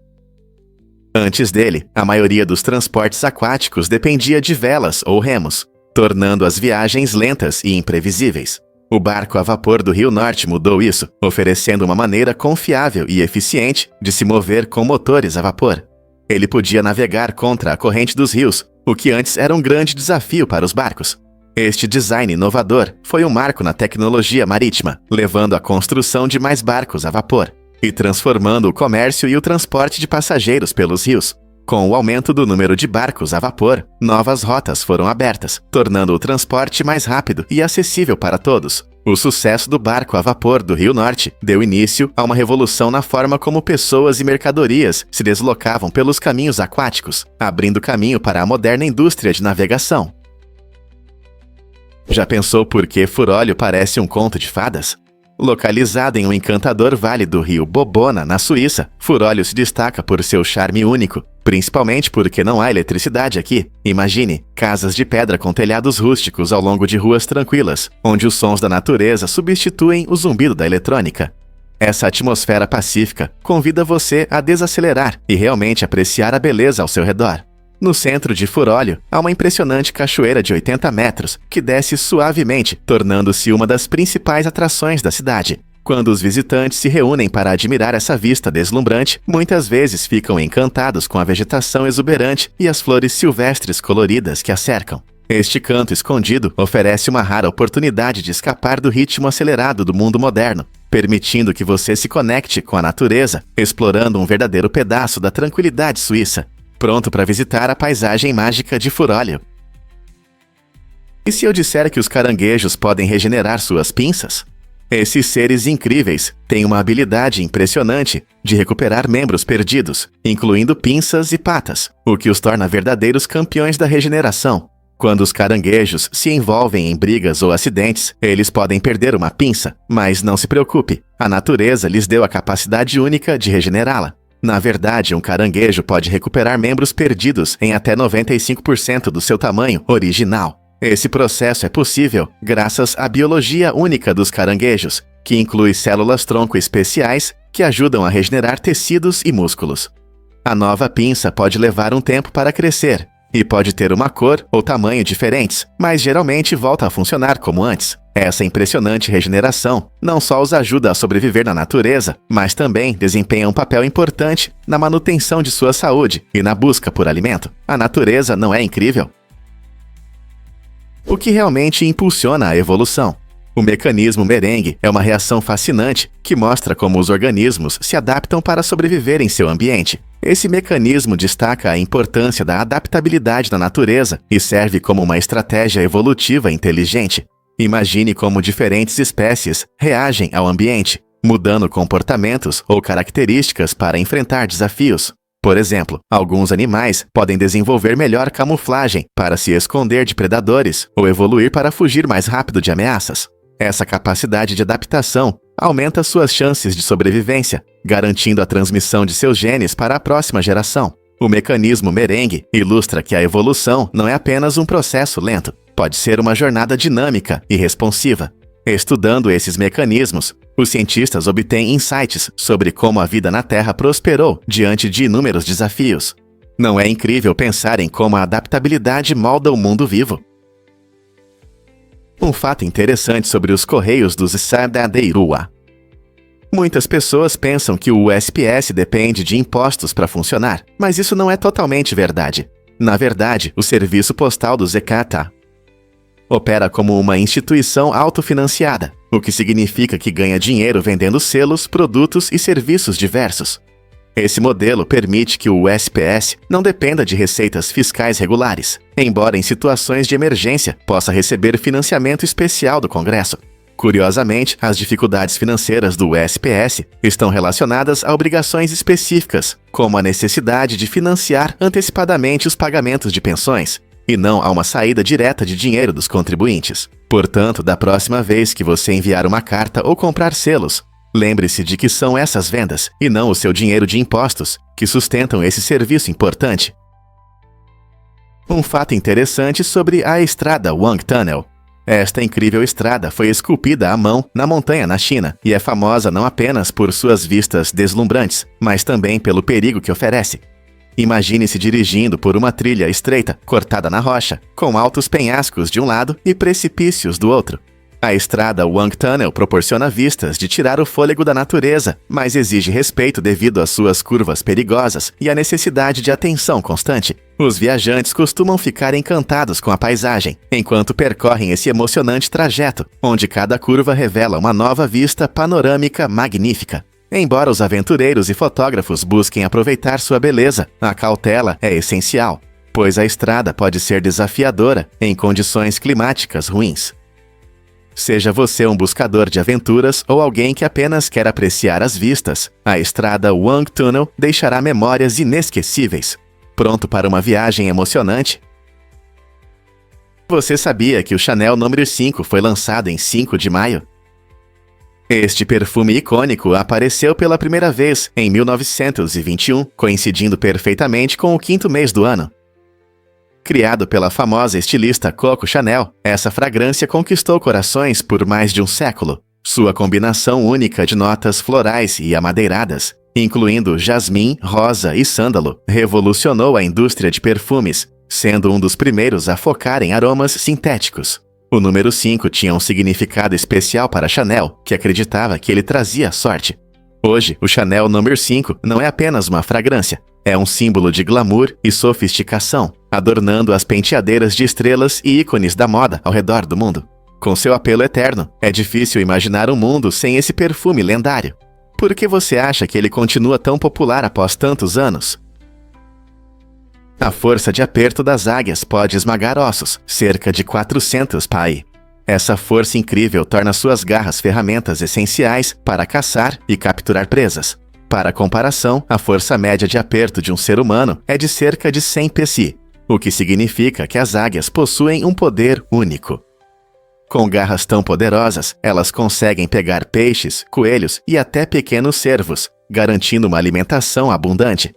Antes dele, a maioria dos transportes aquáticos dependia de velas ou remos, tornando as viagens lentas e imprevisíveis. O barco a vapor do Rio Norte mudou isso, oferecendo uma maneira confiável e eficiente de se mover com motores a vapor. Ele podia navegar contra a corrente dos rios, o que antes era um grande desafio para os barcos. Este design inovador foi um marco na tecnologia marítima, levando à construção de mais barcos a vapor e transformando o comércio e o transporte de passageiros pelos rios. Com o aumento do número de barcos a vapor, novas rotas foram abertas, tornando o transporte mais rápido e acessível para todos. O sucesso do barco a vapor do Rio Norte deu início a uma revolução na forma como pessoas e mercadorias se deslocavam pelos caminhos aquáticos, abrindo caminho para a moderna indústria de navegação. Já pensou por que furólio parece um conto de fadas? Localizado em um encantador vale do rio Bobona, na Suíça, Furólio se destaca por seu charme único, principalmente porque não há eletricidade aqui. Imagine, casas de pedra com telhados rústicos ao longo de ruas tranquilas, onde os sons da natureza substituem o zumbido da eletrônica. Essa atmosfera pacífica convida você a desacelerar e realmente apreciar a beleza ao seu redor. No centro de Furólio, há uma impressionante cachoeira de 80 metros que desce suavemente, tornando-se uma das principais atrações da cidade. Quando os visitantes se reúnem para admirar essa vista deslumbrante, muitas vezes ficam encantados com a vegetação exuberante e as flores silvestres coloridas que a cercam. Este canto escondido oferece uma rara oportunidade de escapar do ritmo acelerado do mundo moderno, permitindo que você se conecte com a natureza, explorando um verdadeiro pedaço da tranquilidade suíça. Pronto para visitar a paisagem mágica de Furólio. E se eu disser que os caranguejos podem regenerar suas pinças? Esses seres incríveis têm uma habilidade impressionante de recuperar membros perdidos, incluindo pinças e patas, o que os torna verdadeiros campeões da regeneração. Quando os caranguejos se envolvem em brigas ou acidentes, eles podem perder uma pinça, mas não se preocupe, a natureza lhes deu a capacidade única de regenerá-la. Na verdade, um caranguejo pode recuperar membros perdidos em até 95% do seu tamanho original. Esse processo é possível graças à biologia única dos caranguejos, que inclui células-tronco especiais que ajudam a regenerar tecidos e músculos. A nova pinça pode levar um tempo para crescer e pode ter uma cor ou tamanho diferentes, mas geralmente volta a funcionar como antes. Essa impressionante regeneração não só os ajuda a sobreviver na natureza, mas também desempenha um papel importante na manutenção de sua saúde e na busca por alimento. A natureza não é incrível? O que realmente impulsiona a evolução? O mecanismo merengue é uma reação fascinante que mostra como os organismos se adaptam para sobreviver em seu ambiente. Esse mecanismo destaca a importância da adaptabilidade na natureza e serve como uma estratégia evolutiva inteligente. Imagine como diferentes espécies reagem ao ambiente, mudando comportamentos ou características para enfrentar desafios. Por exemplo, alguns animais podem desenvolver melhor camuflagem para se esconder de predadores ou evoluir para fugir mais rápido de ameaças. Essa capacidade de adaptação aumenta suas chances de sobrevivência, garantindo a transmissão de seus genes para a próxima geração. O mecanismo merengue ilustra que a evolução não é apenas um processo lento, pode ser uma jornada dinâmica e responsiva. Estudando esses mecanismos, os cientistas obtêm insights sobre como a vida na Terra prosperou diante de inúmeros desafios. Não é incrível pensar em como a adaptabilidade molda o mundo vivo? Um fato interessante sobre os Correios dos Estados. Muitas pessoas pensam que o USPS depende de impostos para funcionar, mas isso não é totalmente verdade. Na verdade, o Serviço Postal do ZKTA opera como uma instituição autofinanciada, o que significa que ganha dinheiro vendendo selos, produtos e serviços diversos. Esse modelo permite que o USPS não dependa de receitas fiscais regulares, embora em situações de emergência possa receber financiamento especial do Congresso. Curiosamente, as dificuldades financeiras do USPS estão relacionadas a obrigações específicas, como a necessidade de financiar antecipadamente os pagamentos de pensões, e não a uma saída direta de dinheiro dos contribuintes. Portanto, da próxima vez que você enviar uma carta ou comprar selos, lembre-se de que são essas vendas, e não o seu dinheiro de impostos, que sustentam esse serviço importante. Um fato interessante sobre a estrada Wang Tunnel. Esta incrível estrada foi esculpida à mão na montanha na China e é famosa não apenas por suas vistas deslumbrantes, mas também pelo perigo que oferece. Imagine-se dirigindo por uma trilha estreita, cortada na rocha, com altos penhascos de um lado e precipícios do outro. A estrada Wang Tunnel proporciona vistas de tirar o fôlego da natureza, mas exige respeito devido às suas curvas perigosas e à necessidade de atenção constante. Os viajantes costumam ficar encantados com a paisagem, enquanto percorrem esse emocionante trajeto, onde cada curva revela uma nova vista panorâmica magnífica. Embora os aventureiros e fotógrafos busquem aproveitar sua beleza, a cautela é essencial, pois a estrada pode ser desafiadora em condições climáticas ruins. Seja você um buscador de aventuras ou alguém que apenas quer apreciar as vistas, a estrada Wang Tunnel deixará memórias inesquecíveis. Pronto para uma viagem emocionante? Você sabia que o Chanel número 5 foi lançado em 5 de maio? Este perfume icônico apareceu pela primeira vez em 1921, coincidindo perfeitamente com o 5º mês do ano. Criado pela famosa estilista Coco Chanel, essa fragrância conquistou corações por mais de um século. Sua combinação única de notas florais e amadeiradas, incluindo jasmim, rosa e sândalo, revolucionou a indústria de perfumes, sendo um dos primeiros a focar em aromas sintéticos. O número 5 tinha um significado especial para Chanel, que acreditava que ele trazia sorte. Hoje, o Chanel número 5 não é apenas uma fragrância, é um símbolo de glamour e sofisticação, adornando as penteadeiras de estrelas e ícones da moda ao redor do mundo. Com seu apelo eterno, é difícil imaginar um mundo sem esse perfume lendário. Por que você acha que ele continua tão popular após tantos anos? A força de aperto das águias pode esmagar ossos, cerca de 400 pai. Essa força incrível torna suas garras ferramentas essenciais para caçar e capturar presas. Para comparação, a força média de aperto de um ser humano é de cerca de 100 psi, o que significa que as águias possuem um poder único. Com garras tão poderosas, elas conseguem pegar peixes, coelhos e até pequenos cervos, garantindo uma alimentação abundante.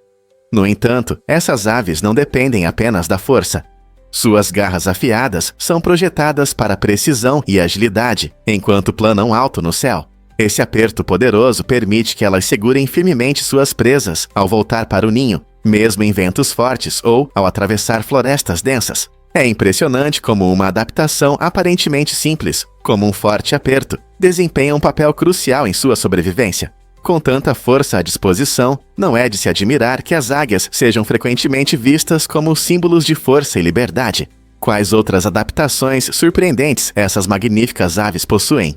No entanto, essas aves não dependem apenas da força. Suas garras afiadas são projetadas para precisão e agilidade, enquanto planam alto no céu. Esse aperto poderoso permite que elas segurem firmemente suas presas ao voltar para o ninho, mesmo em ventos fortes ou ao atravessar florestas densas. É impressionante como uma adaptação aparentemente simples, como um forte aperto, desempenha um papel crucial em sua sobrevivência. Com tanta força à disposição, não é de se admirar que as águias sejam frequentemente vistas como símbolos de força e liberdade. Quais outras adaptações surpreendentes essas magníficas aves possuem?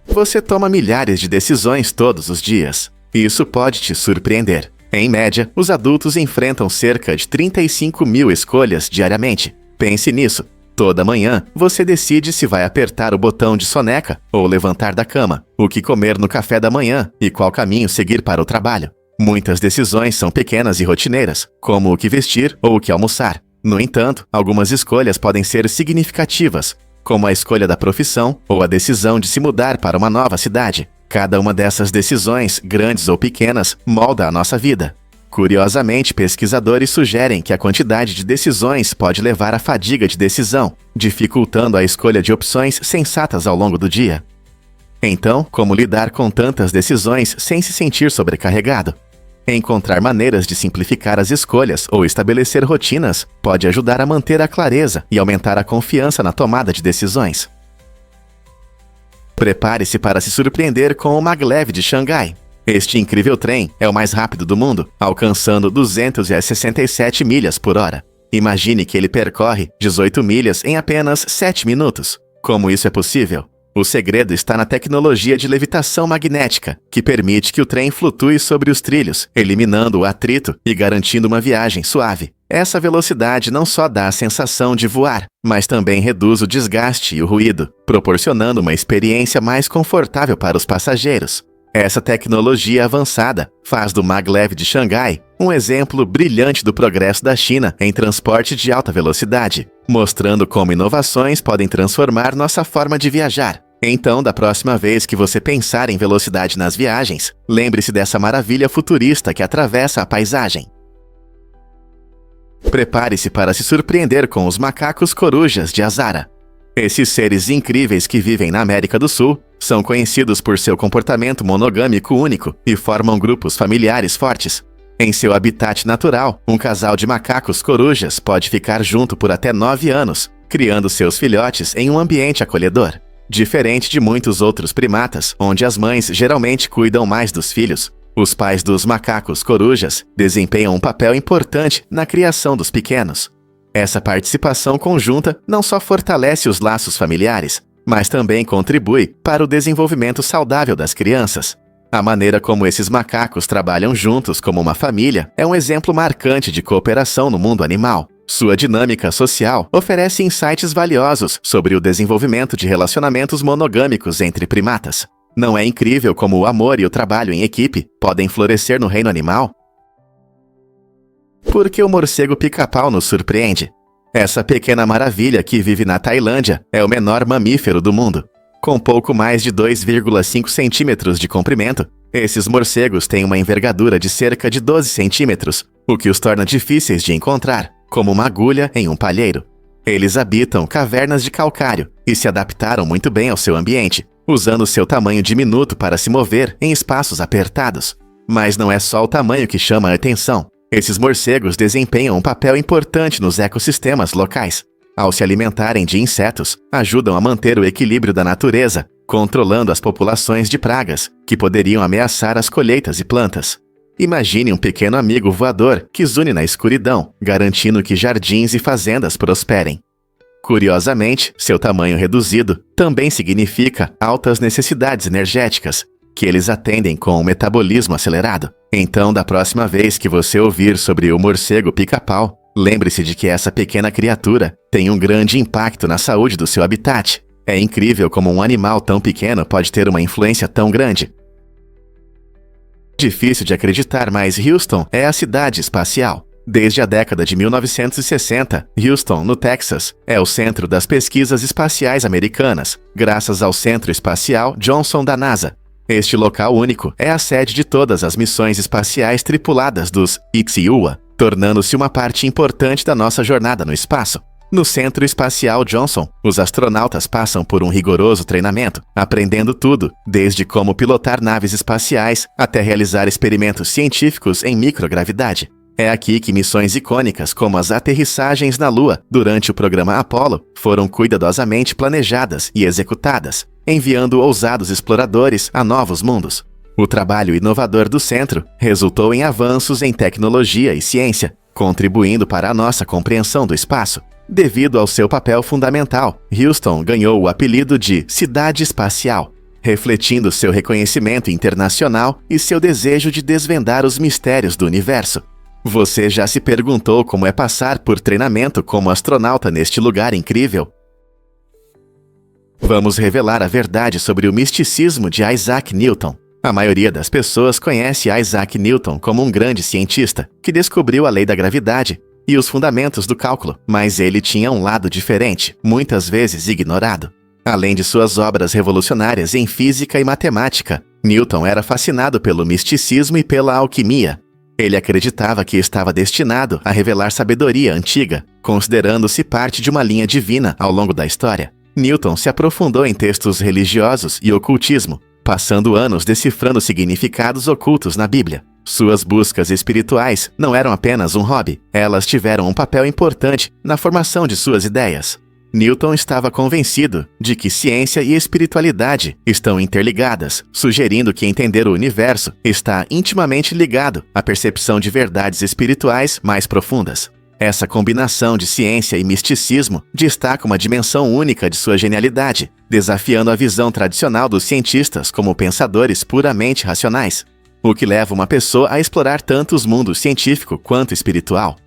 Você toma milhares de decisões todos os dias. Isso pode te surpreender. Em média, os adultos enfrentam cerca de 35 mil escolhas diariamente. Pense nisso. Toda manhã, você decide se vai apertar o botão de soneca ou levantar da cama, o que comer no café da manhã e qual caminho seguir para o trabalho. Muitas decisões são pequenas e rotineiras, como o que vestir ou o que almoçar. No entanto, algumas escolhas podem ser significativas, como a escolha da profissão ou a decisão de se mudar para uma nova cidade. Cada uma dessas decisões, grandes ou pequenas, molda a nossa vida. Curiosamente, pesquisadores sugerem que a quantidade de decisões pode levar à fadiga de decisão, dificultando a escolha de opções sensatas ao longo do dia. Então, como lidar com tantas decisões sem se sentir sobrecarregado? Encontrar maneiras de simplificar as escolhas ou estabelecer rotinas pode ajudar a manter a clareza e aumentar a confiança na tomada de decisões. Prepare-se para se surpreender com o Maglev de Xangai. Este incrível trem é o mais rápido do mundo, alcançando 267 milhas por hora. Imagine que ele percorre 18 milhas em apenas 7 minutos. Como isso é possível? O segredo está na tecnologia de levitação magnética, que permite que o trem flutue sobre os trilhos, eliminando o atrito e garantindo uma viagem suave. Essa velocidade não só dá a sensação de voar, mas também reduz o desgaste e o ruído, proporcionando uma experiência mais confortável para os passageiros. Essa tecnologia avançada faz do Maglev de Xangai um exemplo brilhante do progresso da China em transporte de alta velocidade, mostrando como inovações podem transformar nossa forma de viajar. Então, da próxima vez que você pensar em velocidade nas viagens, lembre-se dessa maravilha futurista que atravessa a paisagem. Prepare-se para se surpreender com os macacos corujas de Azara. Esses seres incríveis que vivem na América do Sul são conhecidos por seu comportamento monogâmico único e formam grupos familiares fortes. Em seu habitat natural, um casal de macacos corujas pode ficar junto por até 9 anos, criando seus filhotes em um ambiente acolhedor. Diferente de muitos outros primatas, onde as mães geralmente cuidam mais dos filhos, os pais dos macacos corujas desempenham um papel importante na criação dos pequenos. Essa participação conjunta não só fortalece os laços familiares, mas também contribui para o desenvolvimento saudável das crianças. A maneira como esses macacos trabalham juntos como uma família é um exemplo marcante de cooperação no mundo animal. Sua dinâmica social oferece insights valiosos sobre o desenvolvimento de relacionamentos monogâmicos entre primatas. Não é incrível como o amor e o trabalho em equipe podem florescer no reino animal? Por que o morcego pica-pau nos surpreende? Essa pequena maravilha que vive na Tailândia é o menor mamífero do mundo. Com pouco mais de 2,5 centímetros de comprimento, esses morcegos têm uma envergadura de cerca de 12 centímetros, o que os torna difíceis de encontrar, como uma agulha em um palheiro. Eles habitam cavernas de calcário e se adaptaram muito bem ao seu ambiente, usando seu tamanho diminuto para se mover em espaços apertados. Mas não é só o tamanho que chama a atenção. Esses morcegos desempenham um papel importante nos ecossistemas locais. Ao se alimentarem de insetos, ajudam a manter o equilíbrio da natureza, controlando as populações de pragas que poderiam ameaçar as colheitas e plantas. Imagine um pequeno amigo voador que zune na escuridão, garantindo que jardins e fazendas prosperem. Curiosamente, seu tamanho reduzido também significa altas necessidades energéticas, que eles atendem com um metabolismo acelerado. Então, da próxima vez que você ouvir sobre o morcego pica-pau, lembre-se de que essa pequena criatura tem um grande impacto na saúde do seu habitat. É incrível como um animal tão pequeno pode ter uma influência tão grande. Difícil de acreditar, mas Houston é a cidade espacial. Desde a década de 1960, Houston, no Texas, é o centro das pesquisas espaciais americanas, graças ao Centro Espacial Johnson da NASA. Este local único é a sede de todas as missões espaciais tripuladas dos Ixia, tornando-se uma parte importante da nossa jornada no espaço. No Centro Espacial Johnson, os astronautas passam por um rigoroso treinamento, aprendendo tudo, desde como pilotar naves espaciais até realizar experimentos científicos em microgravidade. É aqui que missões icônicas como as aterrissagens na Lua durante o programa Apollo foram cuidadosamente planejadas e executadas, enviando ousados exploradores a novos mundos. O trabalho inovador do centro resultou em avanços em tecnologia e ciência, contribuindo para a nossa compreensão do espaço. Devido ao seu papel fundamental, Houston ganhou o apelido de Cidade Espacial, refletindo seu reconhecimento internacional e seu desejo de desvendar os mistérios do universo. Você já se perguntou como é passar por treinamento como astronauta neste lugar incrível? Vamos revelar a verdade sobre o misticismo de Isaac Newton. A maioria das pessoas conhece Isaac Newton como um grande cientista que descobriu a lei da gravidade e os fundamentos do cálculo, mas ele tinha um lado diferente, muitas vezes ignorado. Além de suas obras revolucionárias em física e matemática, Newton era fascinado pelo misticismo e pela alquimia. Ele acreditava que estava destinado a revelar sabedoria antiga, considerando-se parte de uma linha divina ao longo da história. Newton se aprofundou em textos religiosos e ocultismo, passando anos decifrando significados ocultos na Bíblia. Suas buscas espirituais não eram apenas um hobby, elas tiveram um papel importante na formação de suas ideias. Newton estava convencido de que ciência e espiritualidade estão interligadas, sugerindo que entender o universo está intimamente ligado à percepção de verdades espirituais mais profundas. Essa combinação de ciência e misticismo destaca uma dimensão única de sua genialidade, desafiando a visão tradicional dos cientistas como pensadores puramente racionais, o que leva uma pessoa a explorar tanto os mundos científico quanto espiritual.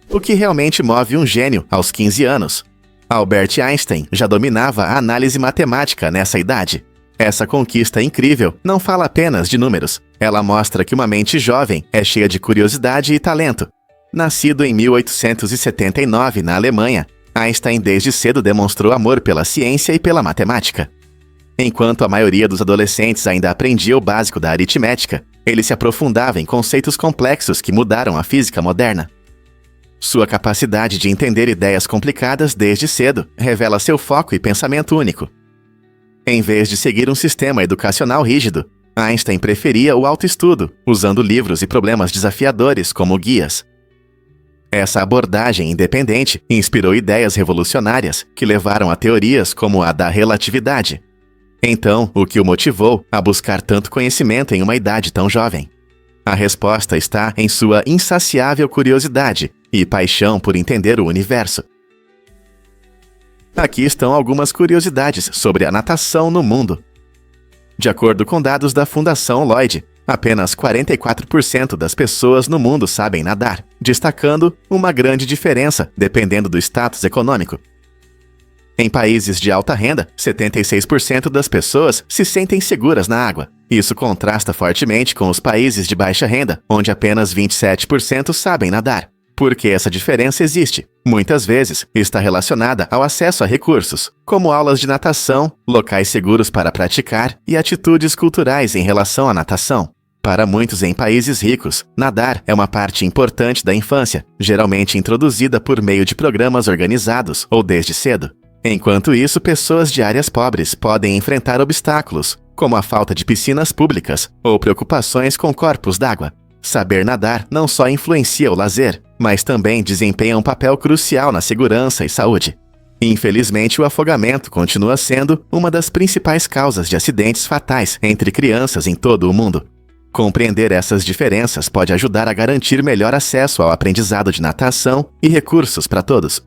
O que realmente move um gênio aos 15 anos? Albert Einstein já dominava a análise matemática nessa idade. Essa conquista incrível não fala apenas de números, ela mostra que uma mente jovem é cheia de curiosidade e talento. Nascido em 1879 na Alemanha, Einstein desde cedo demonstrou amor pela ciência e pela matemática. Enquanto a maioria dos adolescentes ainda aprendia o básico da aritmética, ele se aprofundava em conceitos complexos que mudaram a física moderna. Sua capacidade de entender ideias complicadas desde cedo revela seu foco e pensamento único. Em vez de seguir um sistema educacional rígido, Einstein preferia o autoestudo, usando livros e problemas desafiadores como guias. Essa abordagem independente inspirou ideias revolucionárias que levaram a teorias como a da relatividade. Então, o que o motivou a buscar tanto conhecimento em uma idade tão jovem? A resposta está em sua insaciável curiosidade e paixão por entender o universo. Aqui estão algumas curiosidades sobre a natação no mundo. De acordo com dados da Fundação Lloyd, apenas 44% das pessoas no mundo sabem nadar, destacando uma grande diferença dependendo do status econômico. Em países de alta renda, 76% das pessoas se sentem seguras na água. Isso contrasta fortemente com os países de baixa renda, onde apenas 27% sabem nadar. Por que essa diferença existe? Muitas vezes está relacionada ao acesso a recursos, como aulas de natação, locais seguros para praticar e atitudes culturais em relação à natação. Para muitos em países ricos, nadar é uma parte importante da infância, geralmente introduzida por meio de programas organizados ou desde cedo. Enquanto isso, pessoas de áreas pobres podem enfrentar obstáculos, como a falta de piscinas públicas ou preocupações com corpos d'água. Saber nadar não só influencia o lazer, mas também desempenha um papel crucial na segurança e saúde. Infelizmente, o afogamento continua sendo uma das principais causas de acidentes fatais entre crianças em todo o mundo. Compreender essas diferenças pode ajudar a garantir melhor acesso ao aprendizado de natação e recursos para todos.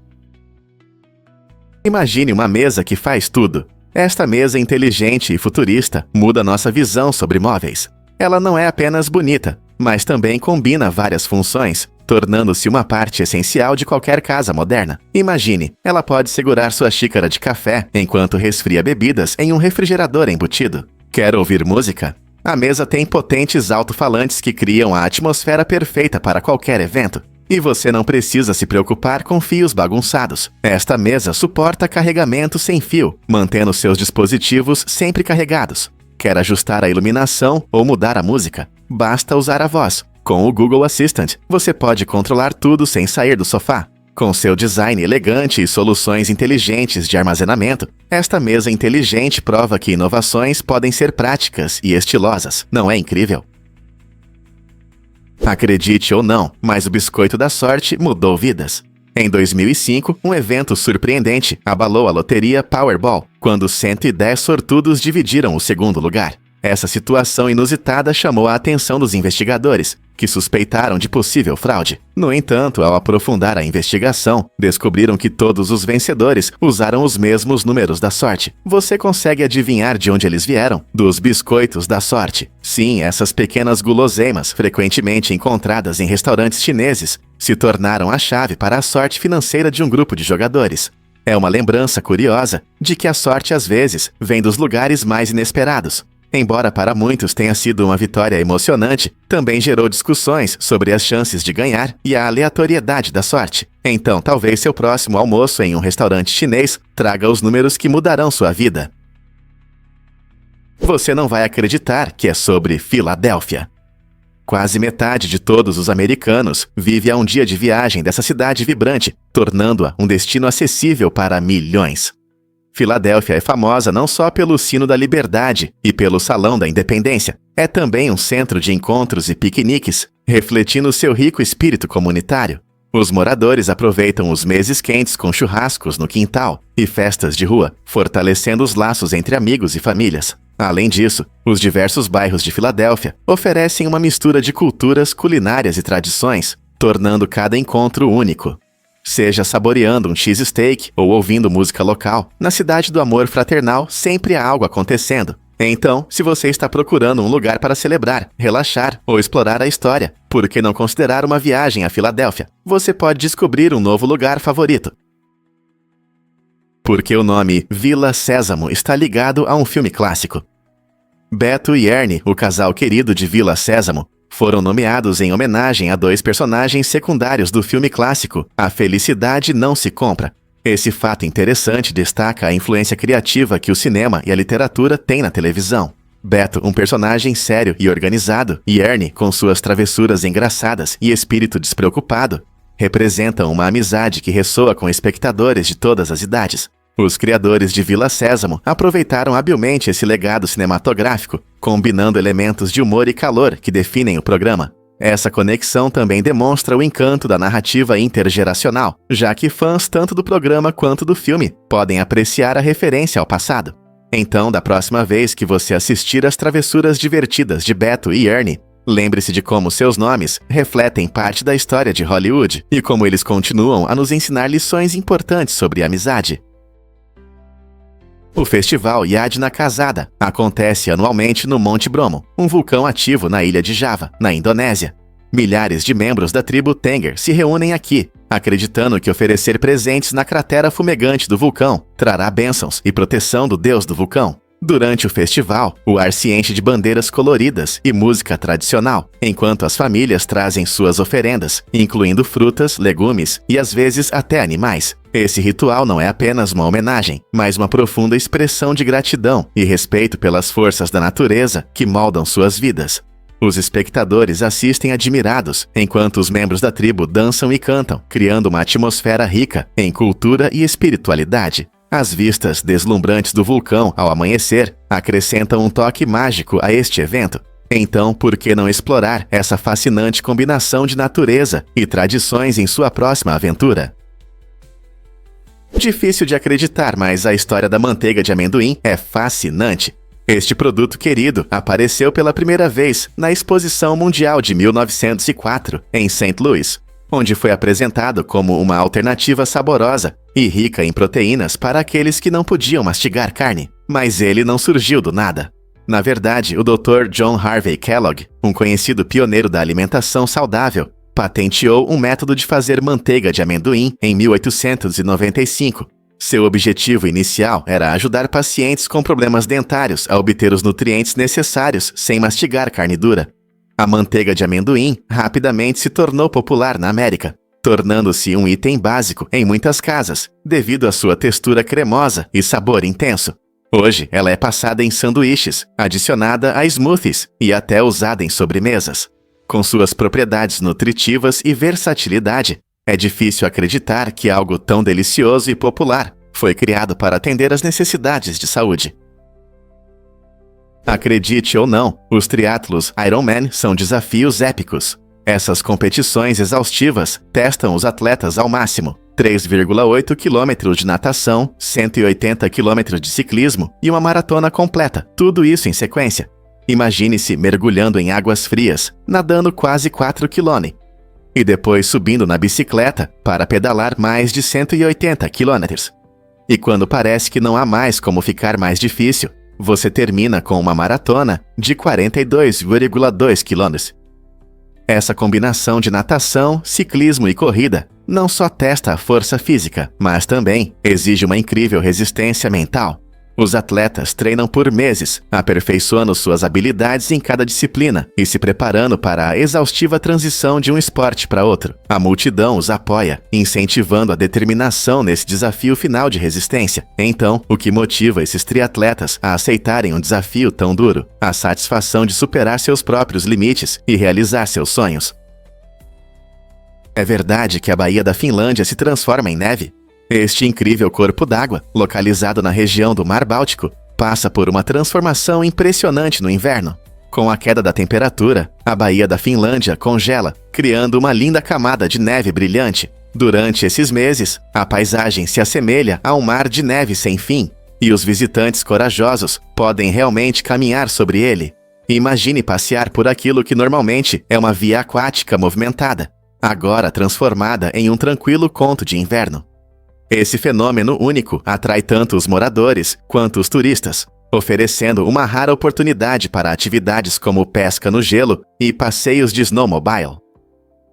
Imagine uma mesa que faz tudo. Esta mesa inteligente e futurista muda nossa visão sobre móveis. Ela não é apenas bonita, mas também combina várias funções, tornando-se uma parte essencial de qualquer casa moderna. Imagine, ela pode segurar sua xícara de café enquanto resfria bebidas em um refrigerador embutido. Quer ouvir música? A mesa tem potentes alto-falantes que criam a atmosfera perfeita para qualquer evento. E você não precisa se preocupar com fios bagunçados. Esta mesa suporta carregamento sem fio, mantendo seus dispositivos sempre carregados. Quer ajustar a iluminação ou mudar a música? Basta usar a voz. Com o Google Assistant, você pode controlar tudo sem sair do sofá. Com seu design elegante e soluções inteligentes de armazenamento, esta mesa inteligente prova que inovações podem ser práticas e estilosas. Não é incrível? Acredite ou não, mas o biscoito da sorte mudou vidas. Em 2005, um evento surpreendente abalou a loteria Powerball, quando 110 sortudos dividiram o segundo lugar. Essa situação inusitada chamou a atenção dos investigadores, que suspeitaram de possível fraude. No entanto, ao aprofundar a investigação, descobriram que todos os vencedores usaram os mesmos números da sorte. Você consegue adivinhar de onde eles vieram? Dos biscoitos da sorte. Sim, essas pequenas guloseimas, frequentemente encontradas em restaurantes chineses, se tornaram a chave para a sorte financeira de um grupo de jogadores. É uma lembrança curiosa de que a sorte às vezes vem dos lugares mais inesperados. Embora para muitos tenha sido uma vitória emocionante, também gerou discussões sobre as chances de ganhar e a aleatoriedade da sorte. Então, talvez seu próximo almoço em um restaurante chinês traga os números que mudarão sua vida. Você não vai acreditar que é sobre Filadélfia. Quase metade de todos os americanos vive a um dia de viagem dessa cidade vibrante, tornando-a um destino acessível para milhões. Filadélfia é famosa não só pelo Sino da Liberdade e pelo Salão da Independência, é também um centro de encontros e piqueniques, refletindo seu rico espírito comunitário. Os moradores aproveitam os meses quentes com churrascos no quintal e festas de rua, fortalecendo os laços entre amigos e famílias. Além disso, os diversos bairros de Filadélfia oferecem uma mistura de culturas, culinárias e tradições, tornando cada encontro único. Seja saboreando um cheesesteak ou ouvindo música local, na Cidade do Amor Fraternal sempre há algo acontecendo. Então, se você está procurando um lugar para celebrar, relaxar ou explorar a história, por que não considerar uma viagem a Filadélfia? Você pode descobrir um novo lugar favorito. Porque o nome Vila Sésamo está ligado a um filme clássico. Beto e Ernie, o casal querido de Vila Sésamo, foram nomeados em homenagem a dois personagens secundários do filme clássico A Felicidade Não Se Compra. Esse fato interessante destaca a influência criativa que o cinema e a literatura têm na televisão. Beto, um personagem sério e organizado, e Ernie, com suas travessuras engraçadas e espírito despreocupado, representam uma amizade que ressoa com espectadores de todas as idades. Os criadores de Vila Sésamo aproveitaram habilmente esse legado cinematográfico, combinando elementos de humor e calor que definem o programa. Essa conexão também demonstra o encanto da narrativa intergeracional, já que fãs tanto do programa quanto do filme podem apreciar a referência ao passado. Então, da próxima vez que você assistir às travessuras divertidas de Beto e Ernie, lembre-se de como seus nomes refletem parte da história de Hollywood e como eles continuam a nos ensinar lições importantes sobre amizade. O Festival Yadna Casada acontece anualmente no Monte Bromo, um vulcão ativo na ilha de Java, na Indonésia. Milhares de membros da tribo Tenger se reúnem aqui, acreditando que oferecer presentes na cratera fumegante do vulcão trará bênçãos e proteção do deus do vulcão. Durante o festival, o ar se enche de bandeiras coloridas e música tradicional, enquanto as famílias trazem suas oferendas, incluindo frutas, legumes e às vezes até animais. Esse ritual não é apenas uma homenagem, mas uma profunda expressão de gratidão e respeito pelas forças da natureza que moldam suas vidas. Os espectadores assistem admirados, enquanto os membros da tribo dançam e cantam, criando uma atmosfera rica em cultura e espiritualidade. As vistas deslumbrantes do vulcão ao amanhecer acrescentam um toque mágico a este evento. Então, por que não explorar essa fascinante combinação de natureza e tradições em sua próxima aventura? Difícil de acreditar, mas a história da manteiga de amendoim é fascinante. Este produto querido apareceu pela primeira vez na Exposição Mundial de 1904, em St. Louis, onde foi apresentado como uma alternativa saborosa e rica em proteínas para aqueles que não podiam mastigar carne. Mas ele não surgiu do nada. Na verdade, o Dr. John Harvey Kellogg, um conhecido pioneiro da alimentação saudável, patenteou um método de fazer manteiga de amendoim em 1895. Seu objetivo inicial era ajudar pacientes com problemas dentários a obter os nutrientes necessários sem mastigar carne dura. A manteiga de amendoim rapidamente se tornou popular na América, tornando-se um item básico em muitas casas, devido à sua textura cremosa e sabor intenso. Hoje, ela é passada em sanduíches, adicionada a smoothies e até usada em sobremesas. Com suas propriedades nutritivas e versatilidade, é difícil acreditar que algo tão delicioso e popular foi criado para atender às necessidades de saúde. Acredite ou não, os triatlos Ironman são desafios épicos. Essas competições exaustivas testam os atletas ao máximo. 3,8 quilômetros de natação, 180 quilômetros de ciclismo e uma maratona completa, tudo isso em sequência. Imagine-se mergulhando em águas frias, nadando quase 4 quilômetros, e depois subindo na bicicleta para pedalar mais de 180 quilômetros. E quando parece que não há mais como ficar mais difícil, você termina com uma maratona de 42,2 quilômetros. Essa combinação de natação, ciclismo e corrida não só testa a força física, mas também exige uma incrível resistência mental. Os atletas treinam por meses, aperfeiçoando suas habilidades em cada disciplina e se preparando para a exaustiva transição de um esporte para outro. A multidão os apoia, incentivando a determinação nesse desafio final de resistência. Então, o que motiva esses triatletas a aceitarem um desafio tão duro? A satisfação de superar seus próprios limites e realizar seus sonhos. É verdade que a Baía da Finlândia se transforma em neve? Este incrível corpo d'água, localizado na região do Mar Báltico, passa por uma transformação impressionante no inverno. Com a queda da temperatura, a Baía da Finlândia congela, criando uma linda camada de neve brilhante. Durante esses meses, a paisagem se assemelha a um mar de neve sem fim, e os visitantes corajosos podem realmente caminhar sobre ele. Imagine passear por aquilo que normalmente é uma via aquática movimentada, agora transformada em um tranquilo conto de inverno. Esse fenômeno único atrai tanto os moradores quanto os turistas, oferecendo uma rara oportunidade para atividades como pesca no gelo e passeios de snowmobile.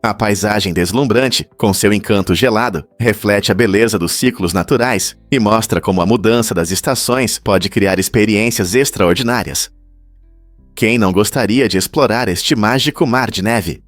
A paisagem deslumbrante, com seu encanto gelado, reflete a beleza dos ciclos naturais e mostra como a mudança das estações pode criar experiências extraordinárias. Quem não gostaria de explorar este mágico mar de neve?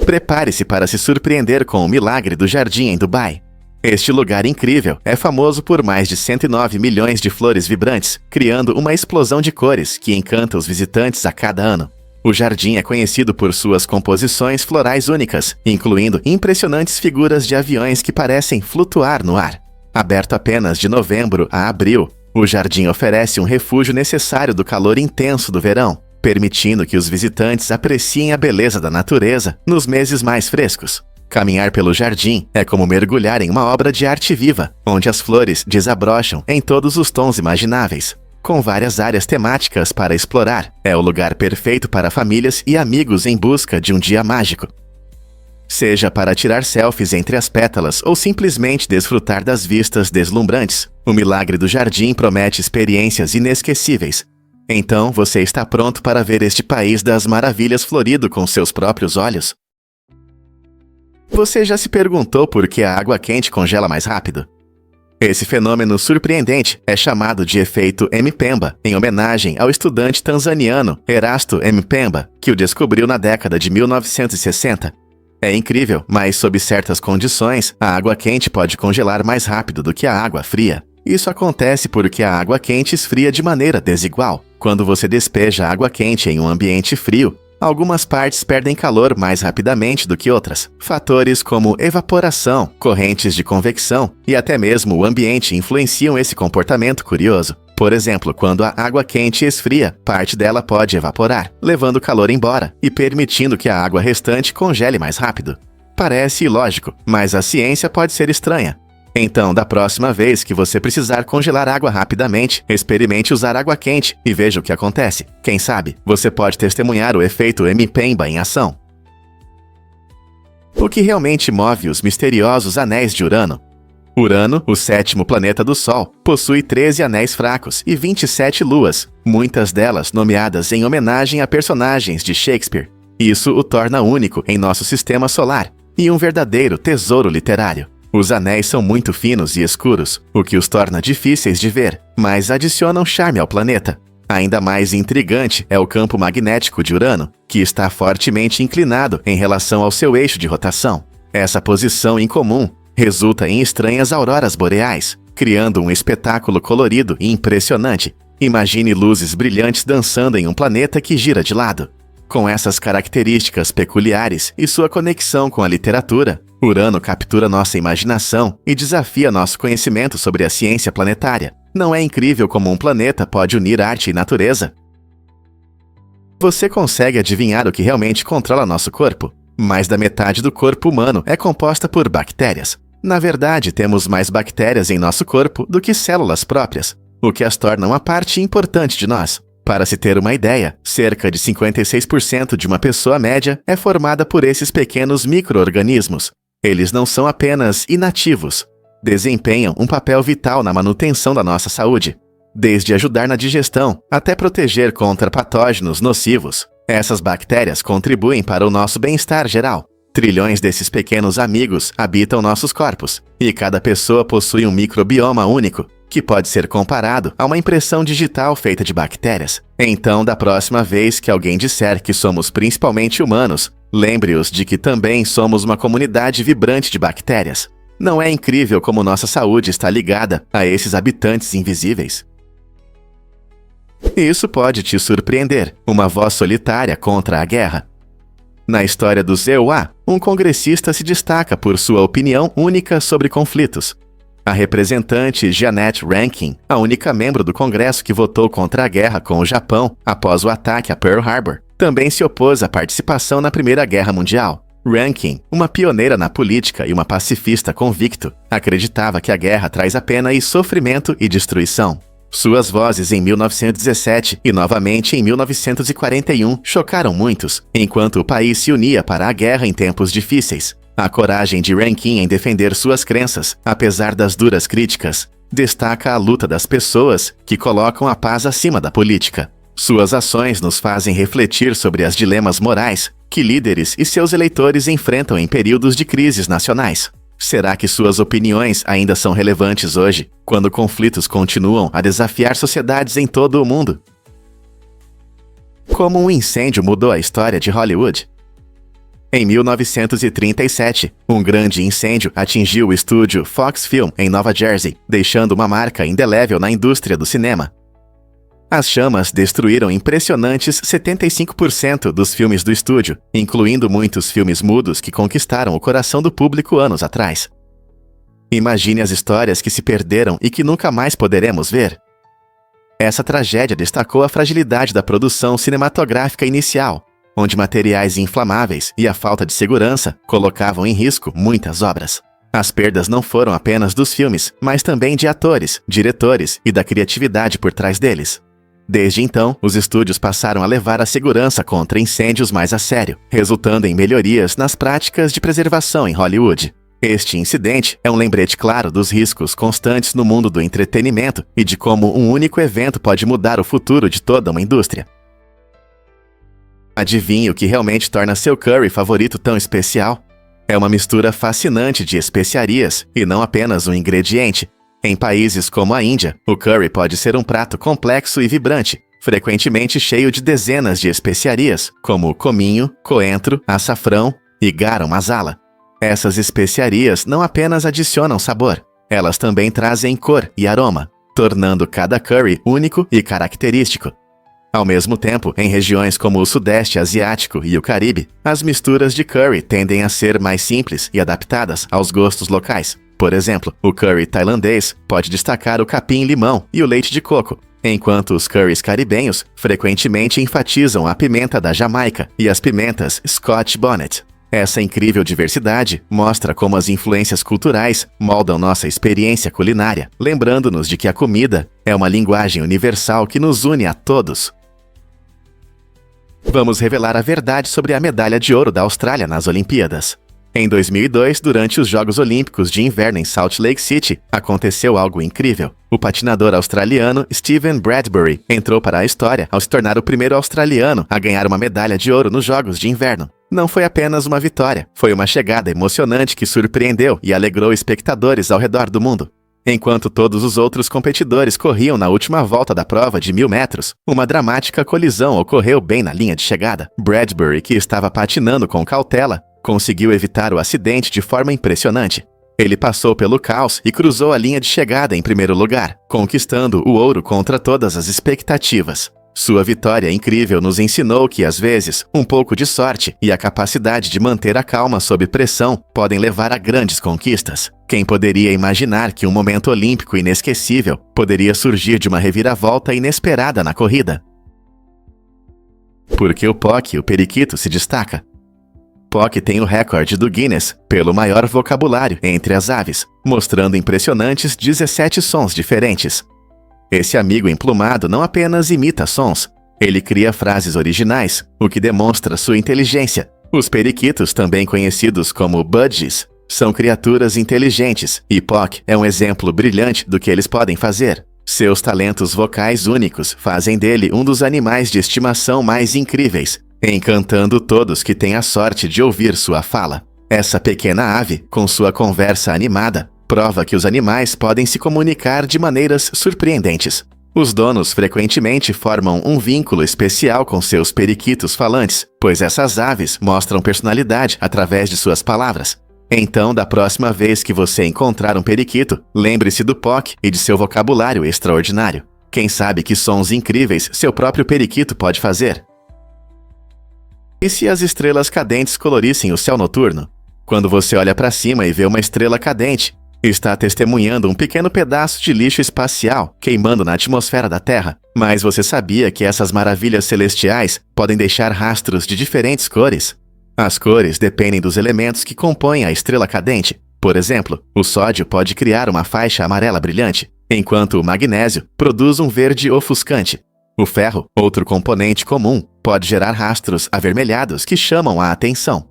Prepare-se para se surpreender com o milagre do jardim em Dubai. Este lugar incrível é famoso por mais de 109 milhões de flores vibrantes, criando uma explosão de cores que encanta os visitantes a cada ano. O jardim é conhecido por suas composições florais únicas, incluindo impressionantes figuras de aviões que parecem flutuar no ar. Aberto apenas de novembro a abril, o jardim oferece um refúgio necessário do calor intenso do verão, permitindo que os visitantes apreciem a beleza da natureza nos meses mais frescos. Caminhar pelo jardim é como mergulhar em uma obra de arte viva, onde as flores desabrocham em todos os tons imagináveis. Com várias áreas temáticas para explorar, é o lugar perfeito para famílias e amigos em busca de um dia mágico. Seja para tirar selfies entre as pétalas ou simplesmente desfrutar das vistas deslumbrantes, o milagre do jardim promete experiências inesquecíveis. Então, você está pronto para ver este país das maravilhas florido com seus próprios olhos? Você já se perguntou por que a água quente congela mais rápido? Esse fenômeno surpreendente é chamado de efeito Mpemba, em homenagem ao estudante tanzaniano Erasto Mpemba, que o descobriu na década de 1960. É incrível, mas sob certas condições, a água quente pode congelar mais rápido do que a água fria. Isso acontece porque a água quente esfria de maneira desigual. Quando você despeja água quente em um ambiente frio, algumas partes perdem calor mais rapidamente do que outras. Fatores como evaporação, correntes de convecção e até mesmo o ambiente influenciam esse comportamento curioso. Por exemplo, quando a água quente esfria, parte dela pode evaporar, levando o calor embora e permitindo que a água restante congele mais rápido. Parece ilógico, mas a ciência pode ser estranha. Então, da próxima vez que você precisar congelar água rapidamente, experimente usar água quente e veja o que acontece. Quem sabe, você pode testemunhar o efeito Mpemba em ação. O que realmente move os misteriosos anéis de Urano? Urano, o sétimo planeta do Sol, possui 13 anéis fracos e 27 luas, muitas delas nomeadas em homenagem a personagens de Shakespeare. Isso o torna único em nosso sistema solar e um verdadeiro tesouro literário. Os anéis são muito finos e escuros, o que os torna difíceis de ver, mas adicionam charme ao planeta. Ainda mais intrigante é o campo magnético de Urano, que está fortemente inclinado em relação ao seu eixo de rotação. Essa posição incomum resulta em estranhas auroras boreais, criando um espetáculo colorido e impressionante. Imagine luzes brilhantes dançando em um planeta que gira de lado. Com essas características peculiares e sua conexão com a literatura, Urano captura nossa imaginação e desafia nosso conhecimento sobre a ciência planetária. Não é incrível como um planeta pode unir arte e natureza? Você consegue adivinhar o que realmente controla nosso corpo? Mais da metade do corpo humano é composta por bactérias. Na verdade, temos mais bactérias em nosso corpo do que células próprias, o que as torna uma parte importante de nós. Para se ter uma ideia, cerca de 56% de uma pessoa média é formada por esses pequenos micro-organismos. Eles não são apenas inativos, desempenham um papel vital na manutenção da nossa saúde, desde ajudar na digestão até proteger contra patógenos nocivos. Essas bactérias contribuem para o nosso bem-estar geral. Trilhões desses pequenos amigos habitam nossos corpos, e cada pessoa possui um microbioma único, que pode ser comparado a uma impressão digital feita de bactérias. Então, da próxima vez que alguém disser que somos principalmente humanos, lembre-os de que também somos uma comunidade vibrante de bactérias. Não é incrível como nossa saúde está ligada a esses habitantes invisíveis? Isso pode te surpreender, uma voz solitária contra a guerra. Na história dos EUA, um congressista se destaca por sua opinião única sobre conflitos. A representante Jeannette Rankin, a única membro do Congresso que votou contra a guerra com o Japão após o ataque a Pearl Harbor, também se opôs à participação na Primeira Guerra Mundial. Rankin, uma pioneira na política e uma pacifista convicto, acreditava que a guerra traz apenas sofrimento e destruição. Suas vozes em 1917 e novamente em 1941 chocaram muitos, enquanto o país se unia para a guerra em tempos difíceis. A coragem de Rankin em defender suas crenças, apesar das duras críticas, destaca a luta das pessoas que colocam a paz acima da política. Suas ações nos fazem refletir sobre as dilemas morais que líderes e seus eleitores enfrentam em períodos de crises nacionais. Será que suas opiniões ainda são relevantes hoje, quando conflitos continuam a desafiar sociedades em todo o mundo? Como um incêndio mudou a história de Hollywood? Em 1937, um grande incêndio atingiu o estúdio Fox Film em Nova Jersey, deixando uma marca indelével na indústria do cinema. As chamas destruíram impressionantes 75% dos filmes do estúdio, incluindo muitos filmes mudos que conquistaram o coração do público anos atrás. Imagine as histórias que se perderam e que nunca mais poderemos ver. Essa tragédia destacou a fragilidade da produção cinematográfica inicial, onde materiais inflamáveis e a falta de segurança colocavam em risco muitas obras. As perdas não foram apenas dos filmes, mas também de atores, diretores e da criatividade por trás deles. Desde então, os estúdios passaram a levar a segurança contra incêndios mais a sério, resultando em melhorias nas práticas de preservação em Hollywood. Este incidente é um lembrete claro dos riscos constantes no mundo do entretenimento e de como um único evento pode mudar o futuro de toda uma indústria. Adivinhe o que realmente torna seu curry favorito tão especial? É uma mistura fascinante de especiarias, e não apenas um ingrediente. Em países como a Índia, o curry pode ser um prato complexo e vibrante, frequentemente cheio de dezenas de especiarias, como cominho, coentro, açafrão e garam masala. Essas especiarias não apenas adicionam sabor, elas também trazem cor e aroma, tornando cada curry único e característico. Ao mesmo tempo, em regiões como o Sudeste Asiático e o Caribe, as misturas de curry tendem a ser mais simples e adaptadas aos gostos locais. Por exemplo, o curry tailandês pode destacar o capim-limão e o leite de coco, enquanto os curries caribenhos frequentemente enfatizam a pimenta da Jamaica e as pimentas Scotch Bonnet. Essa incrível diversidade mostra como as influências culturais moldam nossa experiência culinária, lembrando-nos de que a comida é uma linguagem universal que nos une a todos. Vamos revelar a verdade sobre a medalha de ouro da Austrália nas Olimpíadas. Em 2002, durante os Jogos Olímpicos de Inverno em Salt Lake City, aconteceu algo incrível. O patinador australiano Steven Bradbury entrou para a história ao se tornar o primeiro australiano a ganhar uma medalha de ouro nos Jogos de Inverno. Não foi apenas uma vitória, foi uma chegada emocionante que surpreendeu e alegrou espectadores ao redor do mundo. Enquanto todos os outros competidores corriam na última volta da prova de 1.000 metros, uma dramática colisão ocorreu bem na linha de chegada. Bradbury, que estava patinando com cautela, conseguiu evitar o acidente de forma impressionante. Ele passou pelo caos e cruzou a linha de chegada em primeiro lugar, conquistando o ouro contra todas as expectativas. Sua vitória incrível nos ensinou que, às vezes, um pouco de sorte e a capacidade de manter a calma sob pressão podem levar a grandes conquistas. Quem poderia imaginar que um momento olímpico inesquecível poderia surgir de uma reviravolta inesperada na corrida? Por que o POC, o periquito, se destaca? POC tem o recorde do Guinness pelo maior vocabulário entre as aves, mostrando impressionantes 17 sons diferentes. Esse amigo emplumado não apenas imita sons, ele cria frases originais, o que demonstra sua inteligência. Os periquitos, também conhecidos como budgies, são criaturas inteligentes, e POC é um exemplo brilhante do que eles podem fazer. Seus talentos vocais únicos fazem dele um dos animais de estimação mais incríveis, encantando todos que têm a sorte de ouvir sua fala. Essa pequena ave, com sua conversa animada, prova que os animais podem se comunicar de maneiras surpreendentes. Os donos frequentemente formam um vínculo especial com seus periquitos falantes, pois essas aves mostram personalidade através de suas palavras. Então, da próxima vez que você encontrar um periquito, lembre-se do POC e de seu vocabulário extraordinário. Quem sabe que sons incríveis seu próprio periquito pode fazer? E se as estrelas cadentes colorissem o céu noturno? Quando você olha para cima e vê uma estrela cadente, está testemunhando um pequeno pedaço de lixo espacial queimando na atmosfera da Terra. Mas você sabia que essas maravilhas celestiais podem deixar rastros de diferentes cores? As cores dependem dos elementos que compõem a estrela cadente. Por exemplo, o sódio pode criar uma faixa amarela brilhante, enquanto o magnésio produz um verde ofuscante. O ferro, outro componente comum, pode gerar rastros avermelhados que chamam a atenção.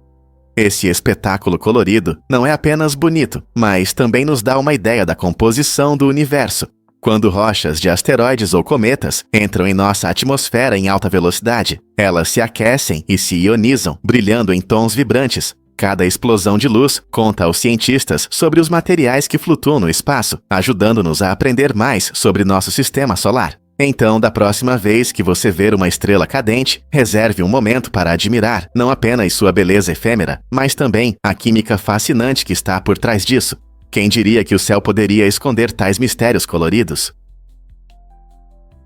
Esse espetáculo colorido não é apenas bonito, mas também nos dá uma ideia da composição do universo. Quando rochas de asteroides ou cometas entram em nossa atmosfera em alta velocidade, elas se aquecem e se ionizam, brilhando em tons vibrantes. Cada explosão de luz conta aos cientistas sobre os materiais que flutuam no espaço, ajudando-nos a aprender mais sobre nosso sistema solar. Então, da próxima vez que você ver uma estrela cadente, reserve um momento para admirar não apenas sua beleza efêmera, mas também a química fascinante que está por trás disso. Quem diria que o céu poderia esconder tais mistérios coloridos?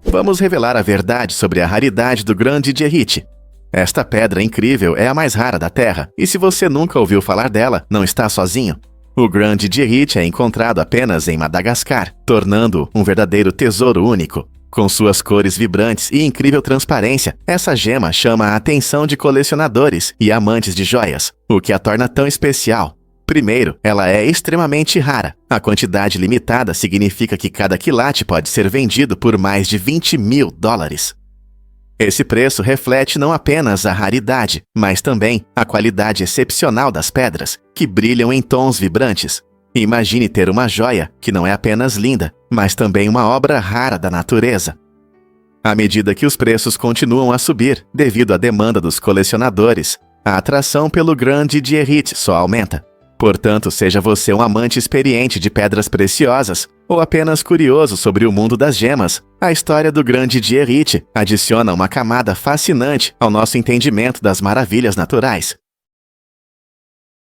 Vamos revelar a verdade sobre a raridade do grande Dierite. Esta pedra incrível é a mais rara da Terra, e se você nunca ouviu falar dela, não está sozinho. O grande Dierite é encontrado apenas em Madagascar, tornando-o um verdadeiro tesouro único. Com suas cores vibrantes e incrível transparência, essa gema chama a atenção de colecionadores e amantes de joias, o que a torna tão especial. Primeiro, ela é extremamente rara. A quantidade limitada significa que cada quilate pode ser vendido por mais de $20.000. Esse preço reflete não apenas a raridade, mas também a qualidade excepcional das pedras, que brilham em tons vibrantes. Imagine ter uma joia que não é apenas linda, mas também uma obra rara da natureza. À medida que os preços continuam a subir, devido à demanda dos colecionadores, a atração pelo grande Dierite só aumenta. Portanto, seja você um amante experiente de pedras preciosas ou apenas curioso sobre o mundo das gemas, a história do grande Dierit adiciona uma camada fascinante ao nosso entendimento das maravilhas naturais.